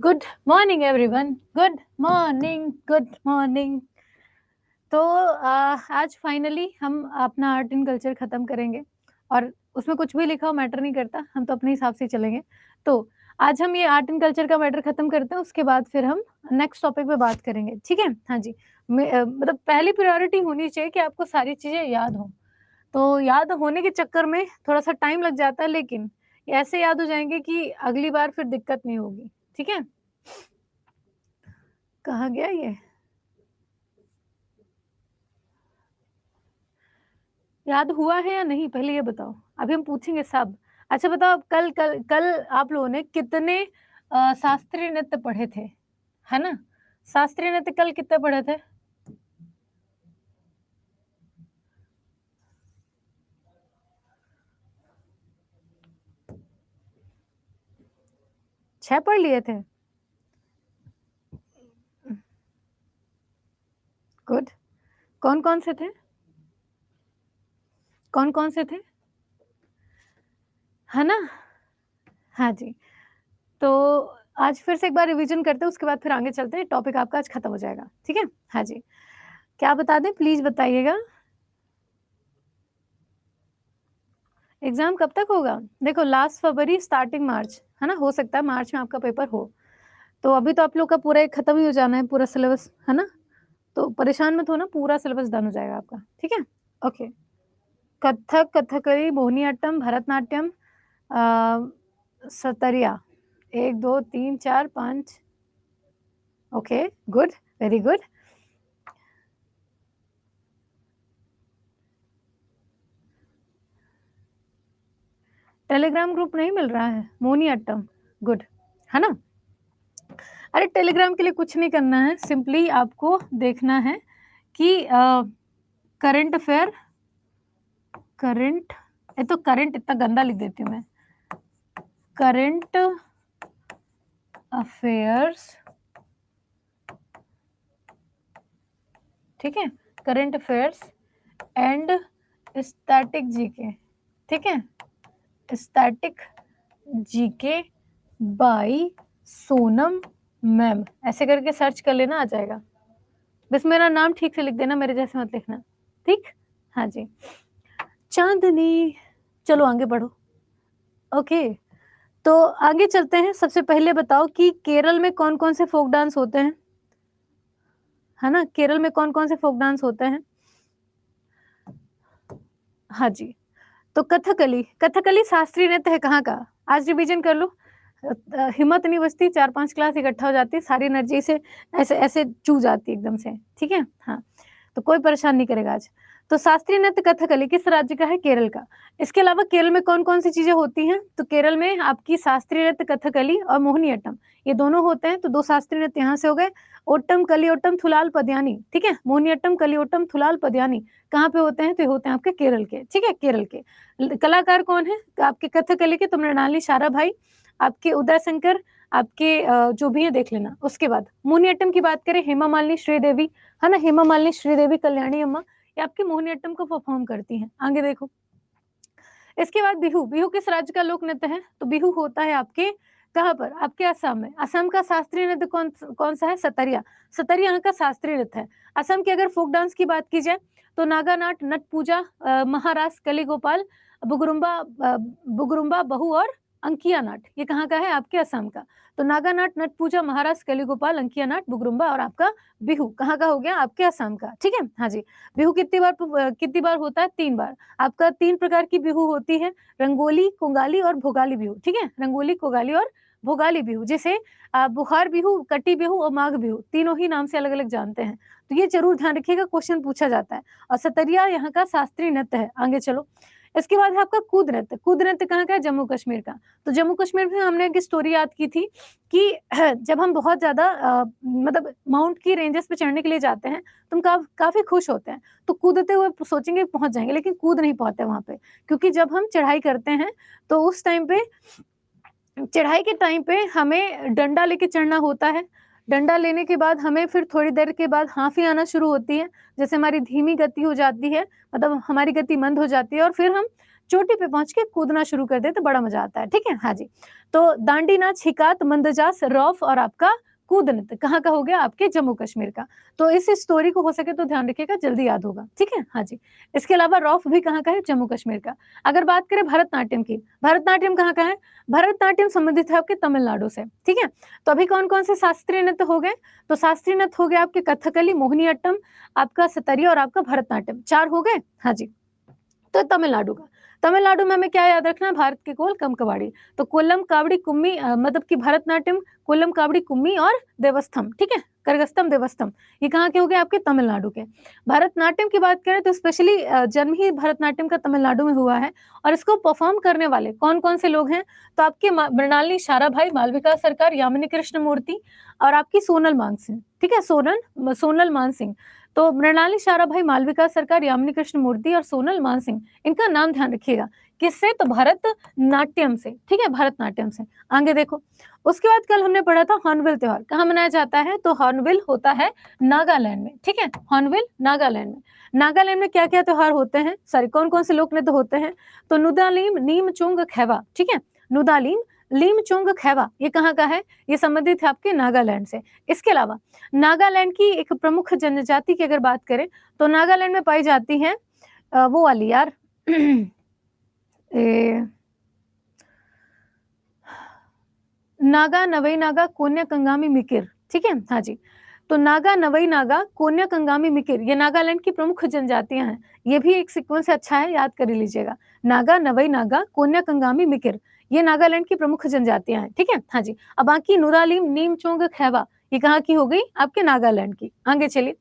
Good morning everyone, good morning, good morning. तो आज finally हम अपना आर्ट एंड कल्चर ख़त्म करेंगे और उसमें कुछ भी लिखा हो मैटर नहीं करता, हम तो अपने हिसाब से ही चलेंगे। तो आज हम ये आर्ट एंड कल्चर का मैटर ख़त्म करते हैं, उसके बाद फिर हम नेक्स्ट टॉपिक पे बात करेंगे, ठीक है? हाँ जी। मतलब पहली प्रायोरिटी होनी चाहिए कि आपको सारी चीज़ें याद हों। तो याद होने के चक्कर में थोड़ा-सा टाइम लग जाता है, लेकिन ये ऐसे याद हो जाएँगे कि अगली बार फिर दिक्कत नहीं होगी, ठीक है? कहाँ गया ये? याद हुआ है या नहीं पहले ये बताओ? अभी हम पूछेंगे सब। अच्छा बताओ, कल कल कल आप लोगों ने कितने शास्त्रीय नृत्य पढ़े थे? है ना? शास्त्रीय नृत्य कल कितने पढ़े थे? 6 पढ़ लिए थे? गुड। कौन-कौन से थे? कौन-कौन से थे? है ना? हाँ जी। तो आज फिर से एक बार रिवीजन करते हैं, उसके बाद फिर आगे चलते हैं, टॉपिक आपका आज खत्म हो जाएगा, ठीक है? हाँ जी। क्या बता दें प्लीज़ बताइएगा? एग्ज़ाम कब तक होगा? देखो लास्ट फरवरी स्टार्टिंग मार्च, है ना? हो सकता है मार्च में आपका पेपर हो। तो अभी तो आप लोग का पूरा एक खत्म ही हो जाना है पूरा सिलेबस, है ना? तो परेशान मत होना, पूरा सिलेबस डन हो जाएगा आपका, ठीक है? ओके। कथक, कथकली, मोहिनीअट्टम, भरतनाट्यम, सतरिया 1, 2, 3, 4, 5। Okay, good, very good. Telegram group नहीं मिल रहा है, मोहिनीअट्टम, गुड, है ना? अरे टेलीग्राम के लिए कुछ नहीं करना है, सिंपली आपको देखना है कि करंट अफेयर, करंट, ये तो करंट इतना गंदा लिख देती हूँ मैं। करंट अफेयर्स, ठीक है? Current affairs and static GK, ठीक है? Static GK by Sonam ma'am, ऐसे करके सर्च कर लेना, आ जाएगा। बस मेरा नाम ठीक से लिख देना, मेरे जैसे मत लिखना, ठीक? हाँ जी। चांदनी, चलो आगे बढ़ो। ओके, तो आगे चलते हैं। सबसे पहले बताओ कि केरल में कौन-कौन से फ़ोक डांस होते हैं? है ना? केरल में कौन-कौन से फ़ोक डांस होते हैं? हाँ जी। तो कथकली, कथकली शास्त्रीय नृत्य है कहाँ का? आज रिवीजन कर लो। हिम्मत नहीं बचती, 4-5 क्लास इकट्ठा हो जाती है, सारी एनर्जी से ऐसे ऐसे चू जाती है एकदम से, ठीक है? हाँ, तो कोई परेशान नहीं करेगा आज। तो शास्त्रीय नृत्य कथकली किस राज्य का है? केरल का। इसके अलावा केरल में कौन-कौन सी चीज़ें होती हैं? तो केरल में आपकी शास्त्रीय नृत्य कथकली और मोहिनीअट्टम, ये दोनों होते हैं, तो 2 शास्त्रीय नृत्य यहाँ से हो गए। ओट्टम, कलियोट्टम, थुलाल, पदयानी, ठीक है? मोहिनीअट्टम, कलियोट्टम, थुलाल, पदयानी कहाँ पे होते हैं? तो ये होते हैं आपके केरल के, ठीक है? केरल के। कलाकार कौन है? आपके कथकली के तो मृणाली साराभाई, आपके उदय शंकर, आपके जो भी है देख लेना। उसके बाद मोहिनीअट्टम की बात करें, हेमा मालिनी, श्रीदेवी, है ना? हेमा मालिनी, श्रीदेवी, कल्याणी अम्मा, ये आपके मोहिनीअट्टम को परफॉर्म करती हैं। आगे देखो। इसके बाद बिहू, बिहू किस राज्य का लोक नृत्य है? तो बिहू होता है आपके कहाँ पर? आपके असम में। असम का शास्त्रीय नृत्य कौन सा है? सतरिया। सतरिया यहाँ का शास्त्रीय नृत्य है। असम की अगर फोक डांस की बात की जाए तो नागानाट, नट पूजा, महारास, कलीगोपाल, बुगुरुम्बा, बहू और अंकिया नाट, ये कहाँ का है? आपके असम का। तो नागानाट, नट पूजा, महारास, कलीगोपाल, अंकिया नाट, बुगुरुम्बा और आपका बिहू कहाँ का हो गया? आपके असम का, ठीक है? हाँ जी। बिहू कितनी बार होता है? 3 बार। आपका 3 प्रकार की बिहू होती है, रंगोली, कोंगाली और भोगाली बिहू, ठीक है? रंगोली, कोंगाली और भोगाली बिहू, जिसे बुखार बिहू, कटी बिहू और माघ बिहू, तीनों ही नाम से अलग-अलग जानते हैं। तो ये ज़रूर ध्यान रखिएगा, क्वेश्चन पूछा जाता है। और सतरिया यहाँ का शास्त्रीय नृत्य है। आगे चलो। इसके बाद है आपका कूद नृत्य। कूद नृत्य कहाँ का है? जम्मू कश्मीर का। तो जम्मू कश्मीर में हमने एक स्टोरी याद की थी कि जब हम बहुत ज़्यादा मतलब माउंट की रेंजेस पे चढ़ने के लिए जाते हैं, तो हम काफ़ी खुश होते हैं। तो कूदते हुए सोचेंगे पहुँच जाएँगे, लेकिन कूद नहीं पाते वहाँ पे, क्योंकि जब हम चढ़ाई करते हैं, तो उस टाइम पे चढ़ाई के टाइम पे हमें डंडा लेके चढ़ना होता है। डंडा लेने के बाद हमें फिर थोड़ी देर के बाद हाँफी आना शुरू होती है, जैसे हमारी धीमी गति हो जाती है, मतलब हमारी गति मंद हो जाती है और फिर हम चोटी पे पहुंच के कूदना शुरू कर दे तो बड़ा मजा आता है, ठीक है। हाँ जी, तो दांडी नाच, हिकात, मंदजास, रौफ और आपका कूद नृत्य कहाँ का हो गया? आपके जम्मू कश्मीर का। तो इस स्टोरी को हो सके तो ध्यान रखिएगा, जल्दी याद होगा, ठीक है। हाँ जी, इसके अलावा रौफ भी कहाँ का है? जम्मू कश्मीर का। अगर बात करें भरतनाट्यम की, भरतनाट्यम कहाँ का है? भरतनाट्यम संबंधित है आपके तमिलनाडु से, ठीक है। तो अभी कौन कौन से शास्त्रीय नृत्य हो गए? तो शास्त्रीय नृत्य हो गया आपके कथकली, मोहिनीअट्टम, आपका सतरिया और आपका भरतनाट्यम, 4 हो गए। हाँ जी, तो तमिलनाडु का, तमिलनाडु में हमें क्या याद रखना है? भारत के कोलम कवाड़ी। तो कोल्लम कावड़ी कुम्मी मतलब कि भरतनाट्यम, कोल्लम कावड़ी कुम्मी और देवस्थम, ठीक है, करगस्तम देवस्थम, ये कहाँ के हो गए? आपके तमिलनाडु के। भरतनाट्यम की बात करें तो स्पेशली जन्म ही भरतनाट्यम का तमिलनाडु में हुआ है और इसको परफॉर्म करने वाले कौन कौन से लोग हैं? तो आपके मृणालिनी साराभाई, मालविका सरकार, यामिनी कृष्ण मूर्ति और आपकी सोनल मानसिंह, ठीक है, सोनल मानसिंह। तो मृणालिनी साराभाई, मालविका सरकार, यामिनी कृष्ण मूर्ति और सोनल मानसिंह, इनका नाम ध्यान रखिएगा। किससे? तो भरतनाट्यम से, ठीक है, भरतनाट्यम से। आगे देखो, उसके बाद कल हमने पढ़ा था हॉर्नबिल त्योहार कहाँ मनाया जाता है? तो हॉर्नबिल होता है नागालैंड में, ठीक है, हॉर्नबिल नागालैंड में। नागालैंड में क्या क्या त्योहार होते हैं? सॉरी, कौन कौन से लोक नृत्य होते हैं? तो नुदालीम, नीमचोंग खैवा, ठीक है, नुदालीम, लीमचोंग खैवा, ये कहाँ का है? ये संबंधित है आपके नागालैंड से। इसके अलावा नागालैंड की एक प्रमुख जनजाति की अगर बात करें तो नागालैंड में पाई जाती है वो वाली यार नागा, नवई नागा, कोन्या कंगामी मिकिर, ठीक है। हाँ जी, तो नागा, नवई नागा, कोन्या कंगामी मिकिर, ये नागालैंड की प्रमुख जनजातियां हैं। ये भी एक सीक्वेंस अच्छा है, याद कर लीजिएगा। नागा, नवई नागा, कोन्या कंगामी मिकिर, ये नागालैंड की प्रमुख जनजातियां हैं, ठीक है। हाँ जी, अब बाकी नुरालीम, नीमचोंग खैवा, ये कहाँ की हो गई? आपके नागालैंड की। आगे चलिए,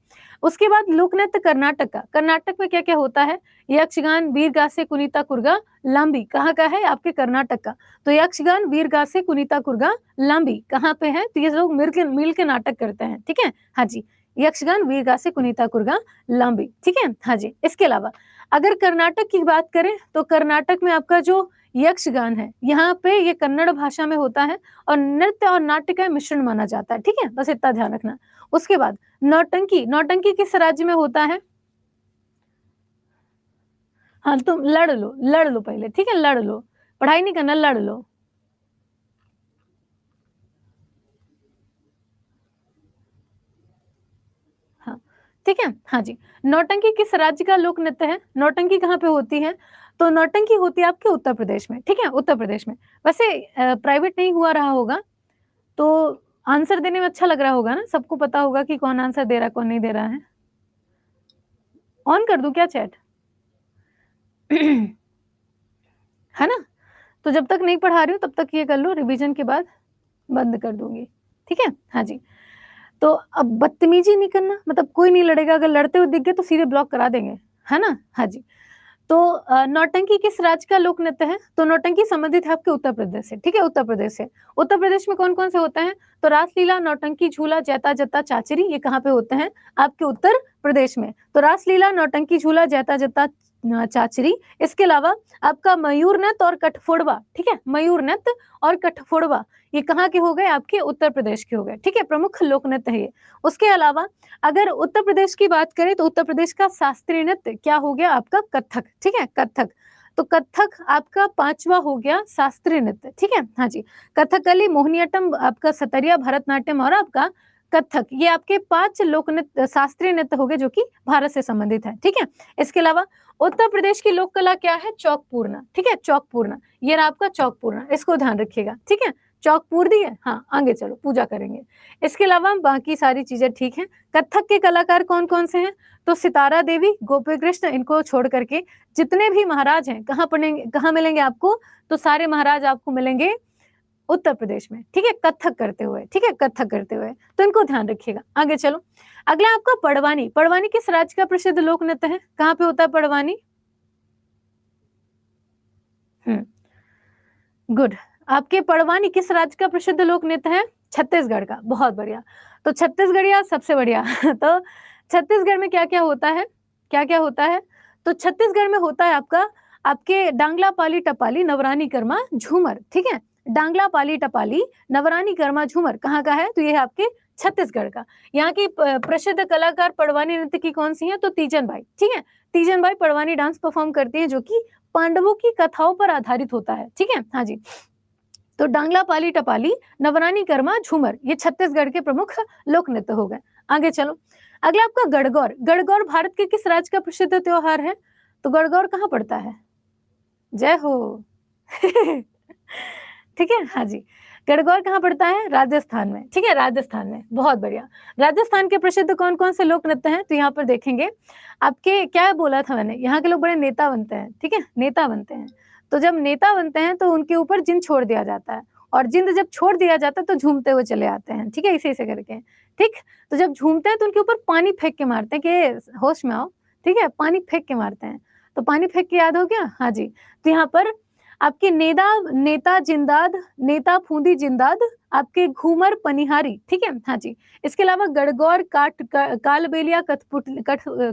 उसके बाद लोक नृत्य कर्नाटक का। कर्नाटक में क्या क्या होता है? यक्षगान, वीरगासे, कुनीता कुर्गा, लांबी, कहाँ का है? आपके कर्नाटक का। तो यक्षगान, वीरगासे, कुनीता कुर्गा, लांबी कहाँ पे है? तो ये लोग मिल के नाटक करते हैं, ठीक है। हाँ जी, यक्षगान, वीरगासे, कुनीता कुर्गा, लांबी, ठीक है। हाँ जी, इसके अलावा अगर कर्नाटक की बात करें तो कर्नाटक में आपका जो यक्षगान है, यहाँ पे ये कन्नड़ भाषा में होता है और नृत्य और नाट्य का मिश्रण माना जाता है, ठीक है, बस इतना ध्यान रखना। उसके बाद नौटंकी, नौटंकी किस राज्य में होता है? हाँ, तुम लड़ लो पहले, ठीक है, लड़ लो, पढ़ाई नहीं करना, लड़ लो। हाँ, ठीक है। हाँ जी, नौटंकी किस राज्य का लोक नृत्य है? नौटंकी कहाँ पे होती है? तो नौटंकी होती है आपके उत्तर प्रदेश में, ठीक है, उत्तर प्रदेश में। वैसे प्राइवेट नहीं हुआ रहा होगा तो आंसर देने में अच्छा लग रहा होगा ना, सबको पता होगा कि कौन आंसर दे रहा है, कौन नहीं दे रहा है। ऑन कर दूं क्या चैट? है ना? तो जब तक नहीं पढ़ा रही हूँ तब तक ये कर लो, रिवीजन के बाद बंद कर दूंगी, ठीक है। हाँ जी, तो अब बदतमीजी नहीं करना, मतलब कोई नहीं लड़ेगा, अगर लड़ते हुए दिख गए तो सीधे ब्लॉक करा देंगे, है ना। हाँ जी, तो नौटंकी किस राज्य का लोक नृत्य है? तो नौटंकी संबंधित है आपके उत्तर प्रदेश से, ठीक है, उत्तर प्रदेश से। उत्तर प्रदेश में कौन कौन से होते हैं? तो रासलीला, नौटंकी, झूला, जैता जत्ता, चाचरी, ये कहाँ पे होते हैं? आपके उत्तर प्रदेश में। तो रासलीला, नौटंकी, झूला, जैता जत्ता, चाचरी, इसके अलावा आपका मयूर नृत्य और कठफोड़वा, ठीक है, मयूर नृत्य और कठफोड़वा, ये कहाँ के हो गए? आपके उत्तर प्रदेश के हो गए, ठीक है, प्रमुख लोक नृत्य है ये। उसके अलावा अगर उत्तर प्रदेश की बात करें तो उत्तर प्रदेश का शास्त्रीय नृत्य क्या हो गया? आपका कथक, ठीक है, कथक। तो कथक आपका 5वां हो गया शास्त्रीय नृत्य, ठीक है। हाँ जी, कथकली, मोहिनीअट्टम, आपका सतरिया, भरतनाट्यम और आपका कथक, ये आपके 5 लोक नृत्य शास्त्रीय नृत्य हो गए जो कि भारत से संबंधित है, ठीक है। इसके अलावा उत्तर प्रदेश की लोक कला क्या है? चौक पूर्णा, ठीक है, चौक पूर्णा, ये रहा आपका चौक पूर्णा, इसको ध्यान रखिएगा, ठीक है। चौक पूर दी है, हाँ, आगे चलो पूजा करेंगे। इसके अलावा बाकी सारी चीजें ठीक हैं। कथक के कलाकार कौन कौन से हैं? तो सितारा देवी, गोपी कृष्ण, इनको छोड़ करके जितने भी महाराज हैं कहाँ पढ़ेंगे, कहाँ मिलेंगे आपको? तो सारे महाराज आपको मिलेंगे उत्तर प्रदेश में, ठीक है, कथक करते हुए, ठीक है, कथक करते हुए, तो इनको ध्यान रखिएगा। आगे चलो, अगला आपका पड़वानी। पड़वानी किस राज्य का प्रसिद्ध लोक नृत्य है? कहाँ पे होता है पड़वानी? गुड, आपके पड़वानी किस राज्य का प्रसिद्ध लोक नृत्य है? छत्तीसगढ़ का, बहुत बढ़िया। तो छत्तीसगढ़िया सबसे बढ़िया। तो छत्तीसगढ़ में क्या क्या होता है? क्या क्या होता है? तो छत्तीसगढ़ में होता है आपका आपके डांगला पाली टपाली नवरानी कर्मा झूमर, ठीक है, डांगला पाली टपाली नवरानी कर्मा झूमर कहाँ का है? तो ये है आपके छत्तीसगढ़ का। यहाँ की प्रसिद्ध कलाकार पड़वानी नृत्य की कौन सी है? तो तीजन बाई, ठीक है, तीजन बाई पड़वानी डांस परफॉर्म करती है जो कि पांडवों की कथाओं पर आधारित होता है। ठीक है, हाँ जी। तो डांगला, पाली, टपाली, नवरानी, कर्मा, झूमर, ये छत्तीसगढ़ के प्रमुख लोक नृत्य हो गए। आगे चलो, अगला आपका गणगौर। गणगौर भारत के किस राज्य का प्रसिद्ध त्योहार है? तो गणगौर कहाँ पड़ता है? जय हो। ठीक है, हाँ जी। गणगौर कहाँ पड़ता है? राजस्थान में। ठीक है, राजस्थान में, बहुत बढ़िया। राजस्थान के प्रसिद्ध कौन कौन से लोक नृत्य हैं? तो यहाँ पर देखेंगे आपके, क्या बोला था मैंने, यहाँ के लोग बड़े नेता बनते हैं। ठीक है, नेता बनते हैं। तो जब नेता बनते हैं तो उनके ऊपर जिंद छोड़ दिया जाता है, और जिंद जब छोड़ दिया जाता है तो झूमते हुए चले आते हैं। ठीक है, इसे ऐसे करके। ठीक, तो जब झूमते हैं तो उनके ऊपर पानी फेंक के मारते हैं कि होश में आओ। ठीक है, पानी फेंक के मारते हैं। तो पानी फेंक के याद हो गया? हाँ जी। तो यहाँ पर आपके नेता जिंदाद, नेता फूंदी जिंदाद, आपके घूमर पनिहारी। ठीक है, हाँ जी। इसके अलावा गणगौर, कालबेलिया,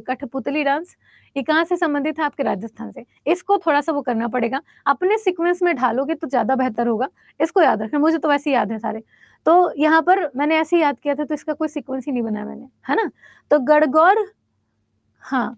कठपुतली डांस, ये कहाँ से संबंधित है? आपके राजस्थान से। इसको थोड़ा सा वो करना पड़ेगा, अपने सीक्वेंस में ढालोगे तो ज्यादा बेहतर होगा। इसको याद रखना, मुझे तो वैसे ही याद है सारे। तो यहाँ पर मैंने ऐसे ही याद किया था, तो इसका कोई सीक्वेंस ही नहीं बनाया मैंने, है ना। तो गणगौर, हाँ,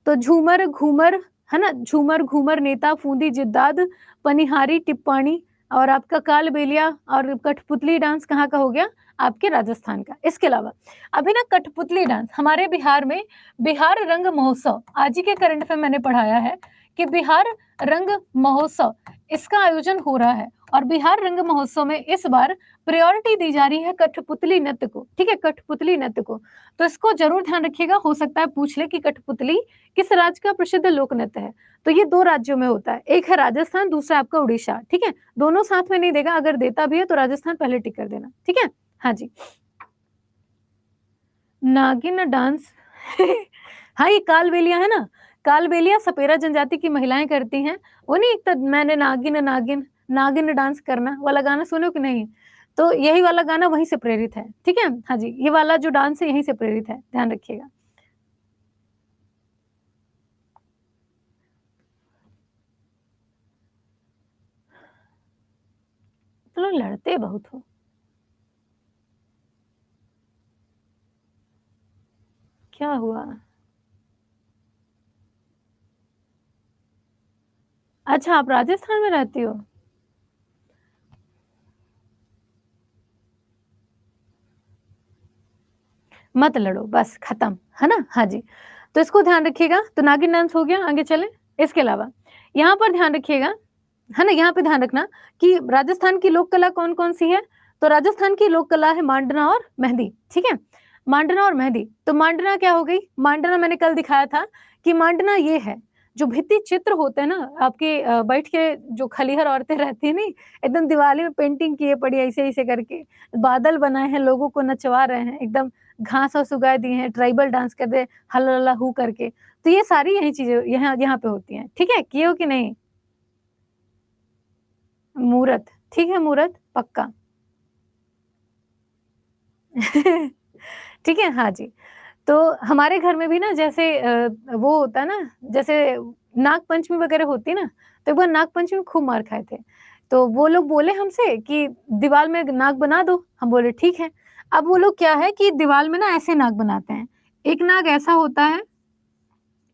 तो झूमर, घूमर, है ना, झूमर, घूमर, नेता, फूंदी, जिद्दाद, पनिहारी, टिप्पाणी, और आपका कालबेलिया और कठपुतली डांस कहाँ का हो गया? आपके राजस्थान का। इसके अलावा अभी ना कठपुतली डांस हमारे बिहार में, बिहार रंग महोत्सव, आज ही के करंट में मैंने पढ़ाया है कि बिहार रंग महोत्सव, इसका आयोजन हो रहा है, और बिहार रंग महोत्सव में इस बार प्रायोरिटी दी जा रही है कठपुतली नृत्य को। ठीक है, कठपुतली नृत्य को, तो इसको जरूर ध्यान रखिएगा, हो सकता है पूछ ले कि कठपुतली किस राज्य का प्रसिद्ध लोक नृत्य है। तो ये 2 राज्यों में होता है, एक है राजस्थान, दूसरा आपका उड़ीसा। ठीक है, दोनों साथ में नहीं देगा, अगर देता भी है तो राजस्थान पहले टिक कर देना। ठीक है, हाँ जी। नागिन डांस हाँ, ये कालबेलिया है ना, कालबेलिया सपेरा जनजाति की महिलाएं करती हैं। वो नहीं, एक तो मैंने नागिन नागिन नागिन डांस करना वाला गाना सुने हो कि नहीं? तो यही वाला गाना वहीं से प्रेरित है। ठीक है, हाँ जी, ये वाला जो डांस है यहीं से प्रेरित है, ध्यान रखिएगा। तो लोग लड़ते बहुत हो। क्या हुआ? अच्छा, आप राजस्थान में रहती हो? मत लड़ो, बस खत्म, है ना? हाँ जी। तो इसको ध्यान रखिएगा। तो नागिन डांस हो गया, आगे चलें। इसके अलावा यहाँ पर ध्यान रखिएगा, है ना, यहाँ पे ध्यान रखना कि राजस्थान की लोक कला कौन-कौन सी है? तो राजस्थान की लोक कला है मांडना और मेहंदी। ठीक है? मांडना और मेहंदी। तो मांडना क्या हो गई? मांडना मैंने कल दिखाया था कि मांडना ये है, जो भित्ति चित्र होते हैं ना आपके, बैठ के जो खलिहर औरतें रहती है नहीं, एकदम दीवाली में पेंटिंग किए पड़ी ऐसे-ऐसे करके, बादल बनाए हैं, लोगों को नचवा रहे हैं, एकदम घास-वास उगा दिए हैं, ट्राइबल डांस कर रहे, हल्ला लल्ला हू करके। तो ये सारी यही चीज़ें यहाँ यहाँ पे होती हैं। ठीक है? किए हो कि नहीं? मूरत, ठीक है, मूरत पक्का। ठीक है, हाँ जी। तो हमारे घर में भी ना जैसे वो होता है ना, जैसे नाग पंचमी वगैरह होती है ना, तो एक बार नाग पंचमी में खूब मार खाए थे। तो वो लोग बोले हमसे कि दीवार में नाग बना दो, हम बोले ठीक है। अब वो लोग क्या है कि दीवार में ना ऐसे नाग बनाते हैं, एक नाग ऐसा होता है,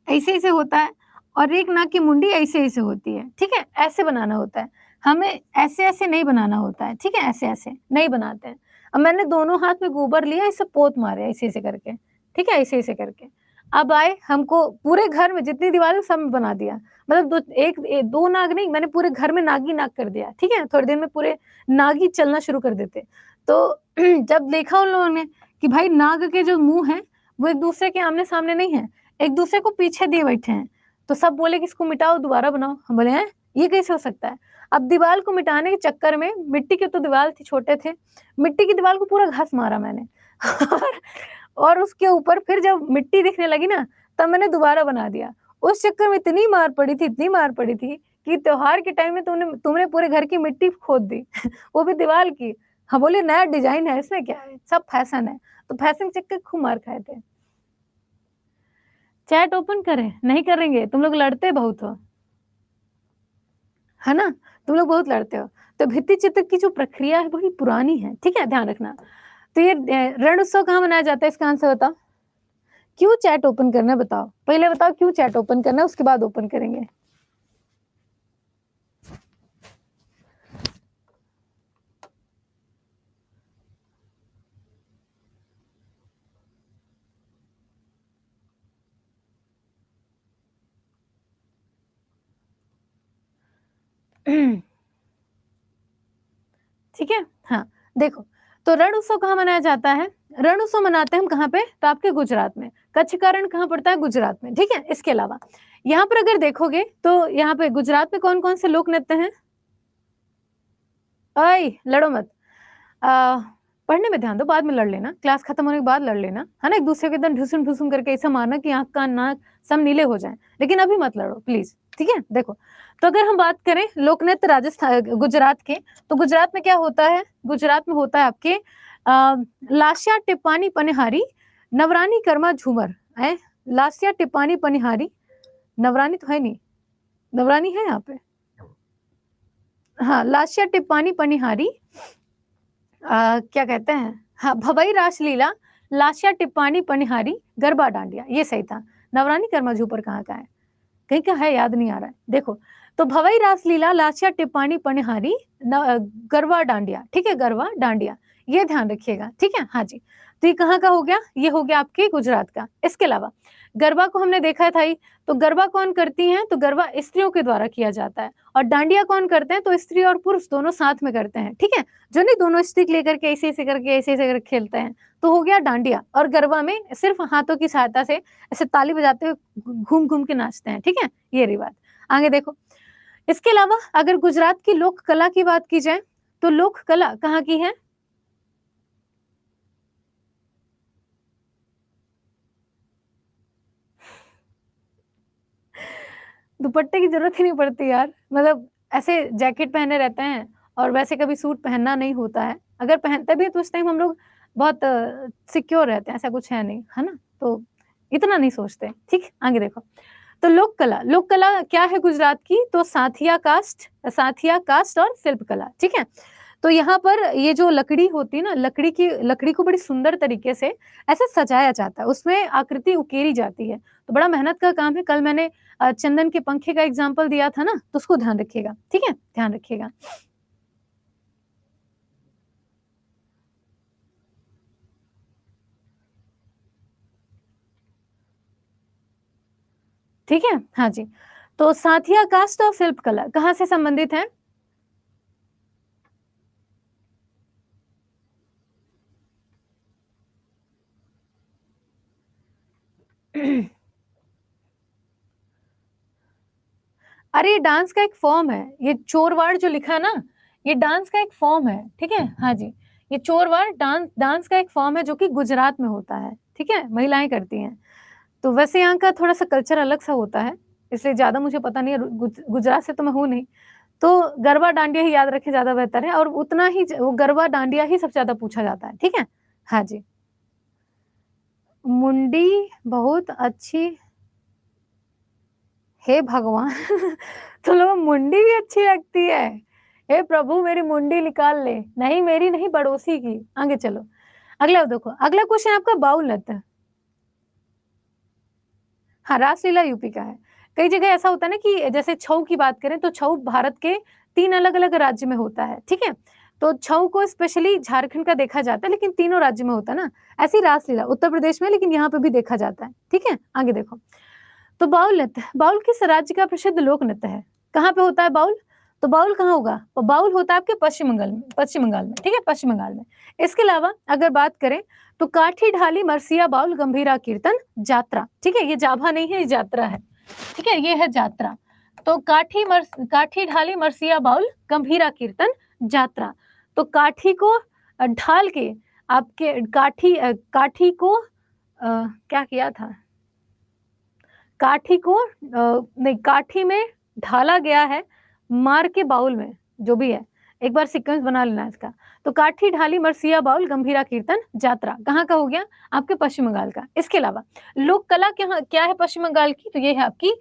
ऐसे-ऐसे होता है, और एक नाग की मुंडी ऐसे-ऐसे होती है, ठीक है? ऐसे बनाना होता है। हमें ऐसे-ऐसे नहीं बनाना होता है, ठीक है? ऐसे-ऐसे नहीं बनाते हैं। अब मैंने दोनों हाथ में गोबर लिया, इसे पोत मारे ऐसे-ऐसे करके, ठीक है? ऐसे-ऐसे करके। अब आए, हमको पूरे घर में जितनी दीवार है सब में बना दिया। मतलब 2 नाग नहीं, मैंने पूरे घर में नाग ही नाग कर दिया, ठीक है? थोड़ी देर में पूरे नाग ही चलना शुरू कर देते। तो जब देखा उन लोगों ने कि भाई नाग के जो मुँह हैं, वो एक-दूसरे के आमने-सामने नहीं हैं, एक-दूसरे को पीछे दिए बैठे हैं। तो सब बोले कि इसको मिटाओ, दोबारा बनाओ। हम बोले हैं, ये कैसे हो सकता है? अब दीवार को मिटाने के चक्कर में, मिट्टी की तो दीवार थी, छोटे थे, मिट्टी की दीवार को पूरा घास मारा मैंने। और और उसके ऊपर फिर जब मिट्टी दिखने लगी ना, तब मैंने दोबारा बना दिया। उस चक्कर में इतनी मार पड़ी थी, इतनी मार पड़ी थी कि त्योहार के टाइम में तुमने तुमने पूरे घर की मिट्टी खोद दी, वो भी दीवार की। हम बोले नया डिज़ाइन है, इसमें क्या है? सब फैशन है। तो फैशन के चक्कर खूब मार खाए थे। चैट ओपन करें? नहीं करेंगे, तुम लोग लड़ते बहुत हो, है ना? तुम लोग बहुत लड़ते हो। तो भित्ति चित्र की जो प्रक्रिया है बड़ी पुरानी है, ठीक है? ध्यान रखना। तो ये रण उत्सव कहाँ मनाया जाता है, इसका आंसर बताओ? क्यों चैट ओपन करना है बताओ? पहले बताओ क्यों चैट ओपन करना है, उसके बाद ओपन करेंगे। ठीक है, हाँ देखो, तो रण उत्सव कहाँ मनाया जाता है? रण उत्सव मनाते हैं हम कहाँ पे? तो आपके गुजरात में। कच्छ का रण कहाँ पड़ता है? गुजरात में, ठीक है। इसके अलावा यहाँ पर अगर देखोगे तो यहाँ पे गुजरात में कौन कौन से लोक नृत्य हैं? अय लड़ो मत, पढ़ने में ध्यान दो, बाद में लड़ लेना, क्लास खत्म होने के बाद लड़ लेना, है ना। एक दूसरे के एकदम ढुसुम ढुसुम करके ऐसा मारना कि आंख कान नाक सब नीले हो जाएं, लेकिन अभी मत लड़ो प्लीज, ठीक है। देखो, तो अगर हम बात करें लोक नृत्य राजस्थान गुजरात के, तो गुजरात में क्या होता है? गुजरात में होता है आपके लास्या टिप्पानी पनिहारी, नवरानी कर्मा झूमर है। लास्या टिप्पानी पनिहारी, नवरानी तो है नहीं, नवरानी है यहाँ पे, हाँ लास्या टिप्पानी पनिहारी, क्या कहते हैं, हाँ भवई रासलीला, लास्या टिप्पानी पनिहारी, गरबा डांडिया, ये सही था। नवरानी कर्मा झूमर कहाँ का है? कहीं का है, याद नहीं आ रहा है। देखो, तो भवई रासलीला, लास्या टिप्पानी पनिहारी, गरबा डांडिया, ठीक है, गरबा डांडिया, ये ध्यान रखिएगा, ठीक है। हाँ जी, तो ये कहाँ का हो गया? ये हो गया आपके गुजरात का। इसके अलावा गरबा को हमने देखा था ही, तो गरबा कौन करती हैं? तो गरबा स्त्रियों के द्वारा किया जाता है। और डांडिया कौन करते हैं? तो स्त्री और पुरुष दोनों साथ में करते हैं, ठीक है। जो नहीं दोनों स्टिक लेकर के ऐसे ऐसे करके ऐसे ऐसे करके खेलते हैं, तो हो गया डांडिया। और गरबा में सिर्फ हाथों की सहायता से ऐसे ताली बजाते हुए घूम घूम के नाचते हैं, ठीक है। ये रही बात। आगे देखो, इसके अलावा अगर गुजरात की लोक कला की बात की जाए, तो लोक कला कहाँ की है? दुपट्टे की जरूरत ही नहीं पड़ती यार, मतलब ऐसे जैकेट पहने रहते हैं और वैसे कभी सूट पहनना नहीं होता है। अगर पहनते भी तो उस टाइम हम लोग बहुत सिक्योर रहते हैं, ऐसा कुछ है नहीं, है ना। तो इतना नहीं सोचते, ठीक। आगे देखो, तो लोक कला, लोक कला क्या है गुजरात की? तो साथिया कास्ट और शिल्प कला, ठीक है। तो यहाँ पर ये जो लकड़ी होती है ना, लकड़ी को बड़ी सुंदर तरीके से ऐसे सजाया जाता है, उसमें आकृति उकेरी जाती है। तो बड़ा मेहनत का काम है। कल मैंने चंदन के पंखे का एग्जाम्पल दिया था ना, तो उसको ध्यान रखिएगा, ठीक है, ध्यान रखिएगा। ठीक है, हाँ जी। तो साथिया कास्ट और शिल्प कला कहाँ से संबंधित है? अरे ये डांस का एक फॉर्म है, ये चोरवाड़ जो लिखा है ना, ये डांस का एक फॉर्म है, ठीक है। हाँ जी, ये चोरवाड़ डांस का एक फॉर्म है जो कि गुजरात में होता है, ठीक है, महिलाएं करती हैं। तो वैसे यहाँ का थोड़ा सा कल्चर अलग सा होता है, इसलिए ज्यादा मुझे पता नहीं है, गुजरात से तो मैं हूँ नहीं। तो गरबा डांडिया ही याद रखें, ज्यादा बेहतर है, और उतना ही वो गरबा डांडिया ही सबसे ज्यादा पूछा जाता है, ठीक है। हाँ जी, मुंडी बहुत अच्छी, हे भगवान तो लोग मुंडी भी अच्छी लगती है, हे प्रभु मेरी मुंडी निकाल ले, नहीं मेरी नहीं पड़ोसी की। आगे चलो, अगला देखो, अगला क्वेश्चन आपका बाउल नृत्य। हाँ, रासलीला यूपी का है। कई जगह ऐसा होता है ना कि जैसे छऊ की बात करें, तो छऊ भारत के 3 अलग-अलग राज्य में होता है, ठीक है? तो छऊ को स्पेशली झारखंड का देखा जाता है, लेकिन तीनों राज्य में होता है ना। ऐसी रासलीला उत्तर प्रदेश में, लेकिन यहाँ पे भी देखा जाता है, ठीक है? आगे देखो, तो बाउल नृत्य, बाउल किस राज्य का प्रसिद्ध लोक नृत्य है? कहाँ पे होता है बाउल? तो बाउल कहाँ होगा? तो बाउल होता है आपके पश्चिम बंगाल में, ठीक है, पश्चिम बंगाल में। इसके अलावा अगर बात करें, तो काठी ढाली मरसिया बाउल गंभीरा कीर्तन जात्रा, ठीक है, ये जाभा नहीं है, ये जात्रा है, ठीक है, ये है जात्रा। तो काठी ढाली मरसिया बाउल गंभीरा कीर्तन जात्रा। तो काठी को ढाल के आपके काठी को क्या किया था? काठी को नहीं, काठी में ढाला गया है, मार के बाउल में, जो भी है, एक बार सीक्वेंस बना लेना इसका। तो काठी ढाली मरसिया बाउल गंभीरा कीर्तन जात्रा कहाँ का हो गया? आपके पश्चिम बंगाल का। इसके अलावा लोक कला क्या है पश्चिम बंगाल की? तो ये है आपकी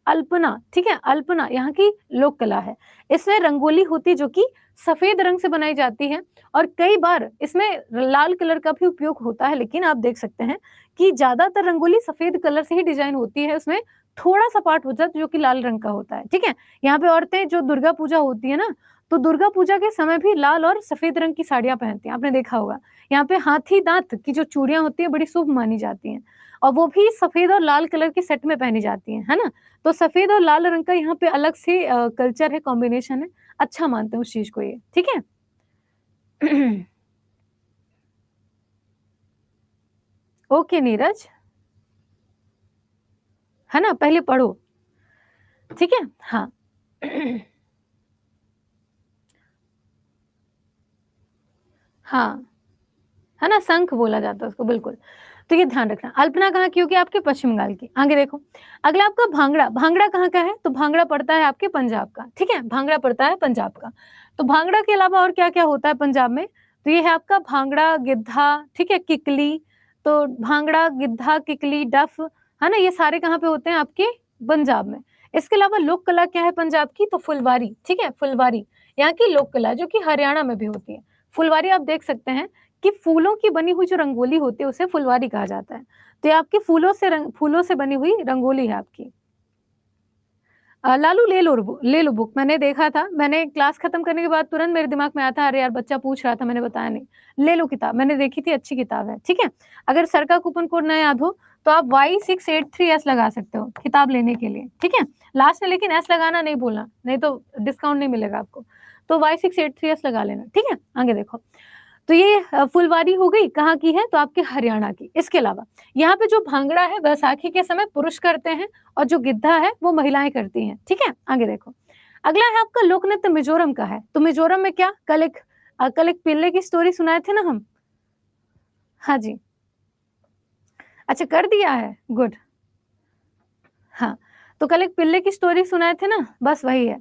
अल्पना, ठीक है, अल्पना यहाँ की लोक कला है। इसमें रंगोली होती है जो कि सफेद रंग से बनाई जाती है, और कई बार इसमें लाल कलर का भी उपयोग होता है, लेकिन आप देख सकते हैं कि ज्यादातर रंगोली सफेद कलर से ही डिजाइन होती है, उसमें थोड़ा सा पार्ट होता है जो कि लाल रंग का होता है, ठीक है। यहाँ पे औरतें जो दुर्गा पूजा होती है ना, तो दुर्गा पूजा के समय भी लाल और सफेद रंग की साड़ियां पहनती हैं, आपने देखा होगा। यहाँ पे हाथी दांत की जो चूड़ियां होती है बड़ी शुभ मानी जाती हैं। और वो भी सफेद और लाल कलर के सेट में पहनी जाती है ना? तो सफेद और लाल रंग का यहाँ पे अलग से कल्चर है, कॉम्बिनेशन है। अच्छा मानते हैं उस चीज को ये, ठीक है। ओके नीरज, है ना, पहले पढ़ो, ठीक है। हाँ। हाँ, है ना, शंख बोला जाता है उसको, बिल्कुल। तो ये ध्यान रखना। अल्पना कहाँ की होगी? आपके पश्चिम बंगाल की। आगे देखो, अगला आपका भांगड़ा। भांगड़ा कहाँ का है? तो भांगड़ा पड़ता है आपके पंजाब का, ठीक है, भांगड़ा पड़ता है पंजाब का। तो भांगड़ा के अलावा और क्या क्या होता है पंजाब में? तो ये है आपका भांगड़ा, गिद्धा, ठीक है, किकली। तो भांगड़ा, गिद्धा, किकली, डफ, है ना, ये सारे कहाँ पे होते हैं? आपके पंजाब में। इसके अलावा लोक कला क्या है पंजाब की? तो फुलवारी, ठीक है, फुलवारी यहाँ की लोक कला, जो कि हरियाणा में भी होती है। फुलवारी आप देख सकते हैं कि फूलों की बनी हुई जो रंगोली होती है उसे फुलवारी कहा जाता है। तो ये आपकी फूलों से बनी हुई रंगोली है आपकी। लालू ले लो बुक। मैंने देखा था, मैंने क्लास खत्म करने के बाद तुरंत मेरे दिमाग में आया था, अरे यार बच्चा पूछ रहा था, मैंने बताया नहीं। ले लो किताब, मैंने देखी थी, अच्छी किताब है, ठीक है। अगर सर का कूपन कोड ना याद हो तो आप Y683S लगा सकते हो किताब लेने के लिए, ठीक है। लास्ट में लेकिन S लगाना नहीं भूलना, नहीं तो डिस्काउंट नहीं मिलेगा आपको। तो Y683S लगा लेना, ठीक है। आगे देखो, तो ये फुलवारी हो गई, कहाँ की है? तो आपके हरियाणा की। इसके अलावा यहाँ पे जो भांगड़ा है बैसाखी के समय पुरुष करते हैं और जो गिद्धा है वो महिलाएं करती हैं, ठीक है। आगे देखो, अगला है आपका लोक नृत्य मिजोरम का है। तो मिजोरम में क्या, कल एक पिल्ले की स्टोरी सुनाए थे ना हम। हाँ जी, अच्छा कर दिया है, गुड। हाँ, तो कल एक पिल्ले की स्टोरी सुनाए थे ना, बस वही है।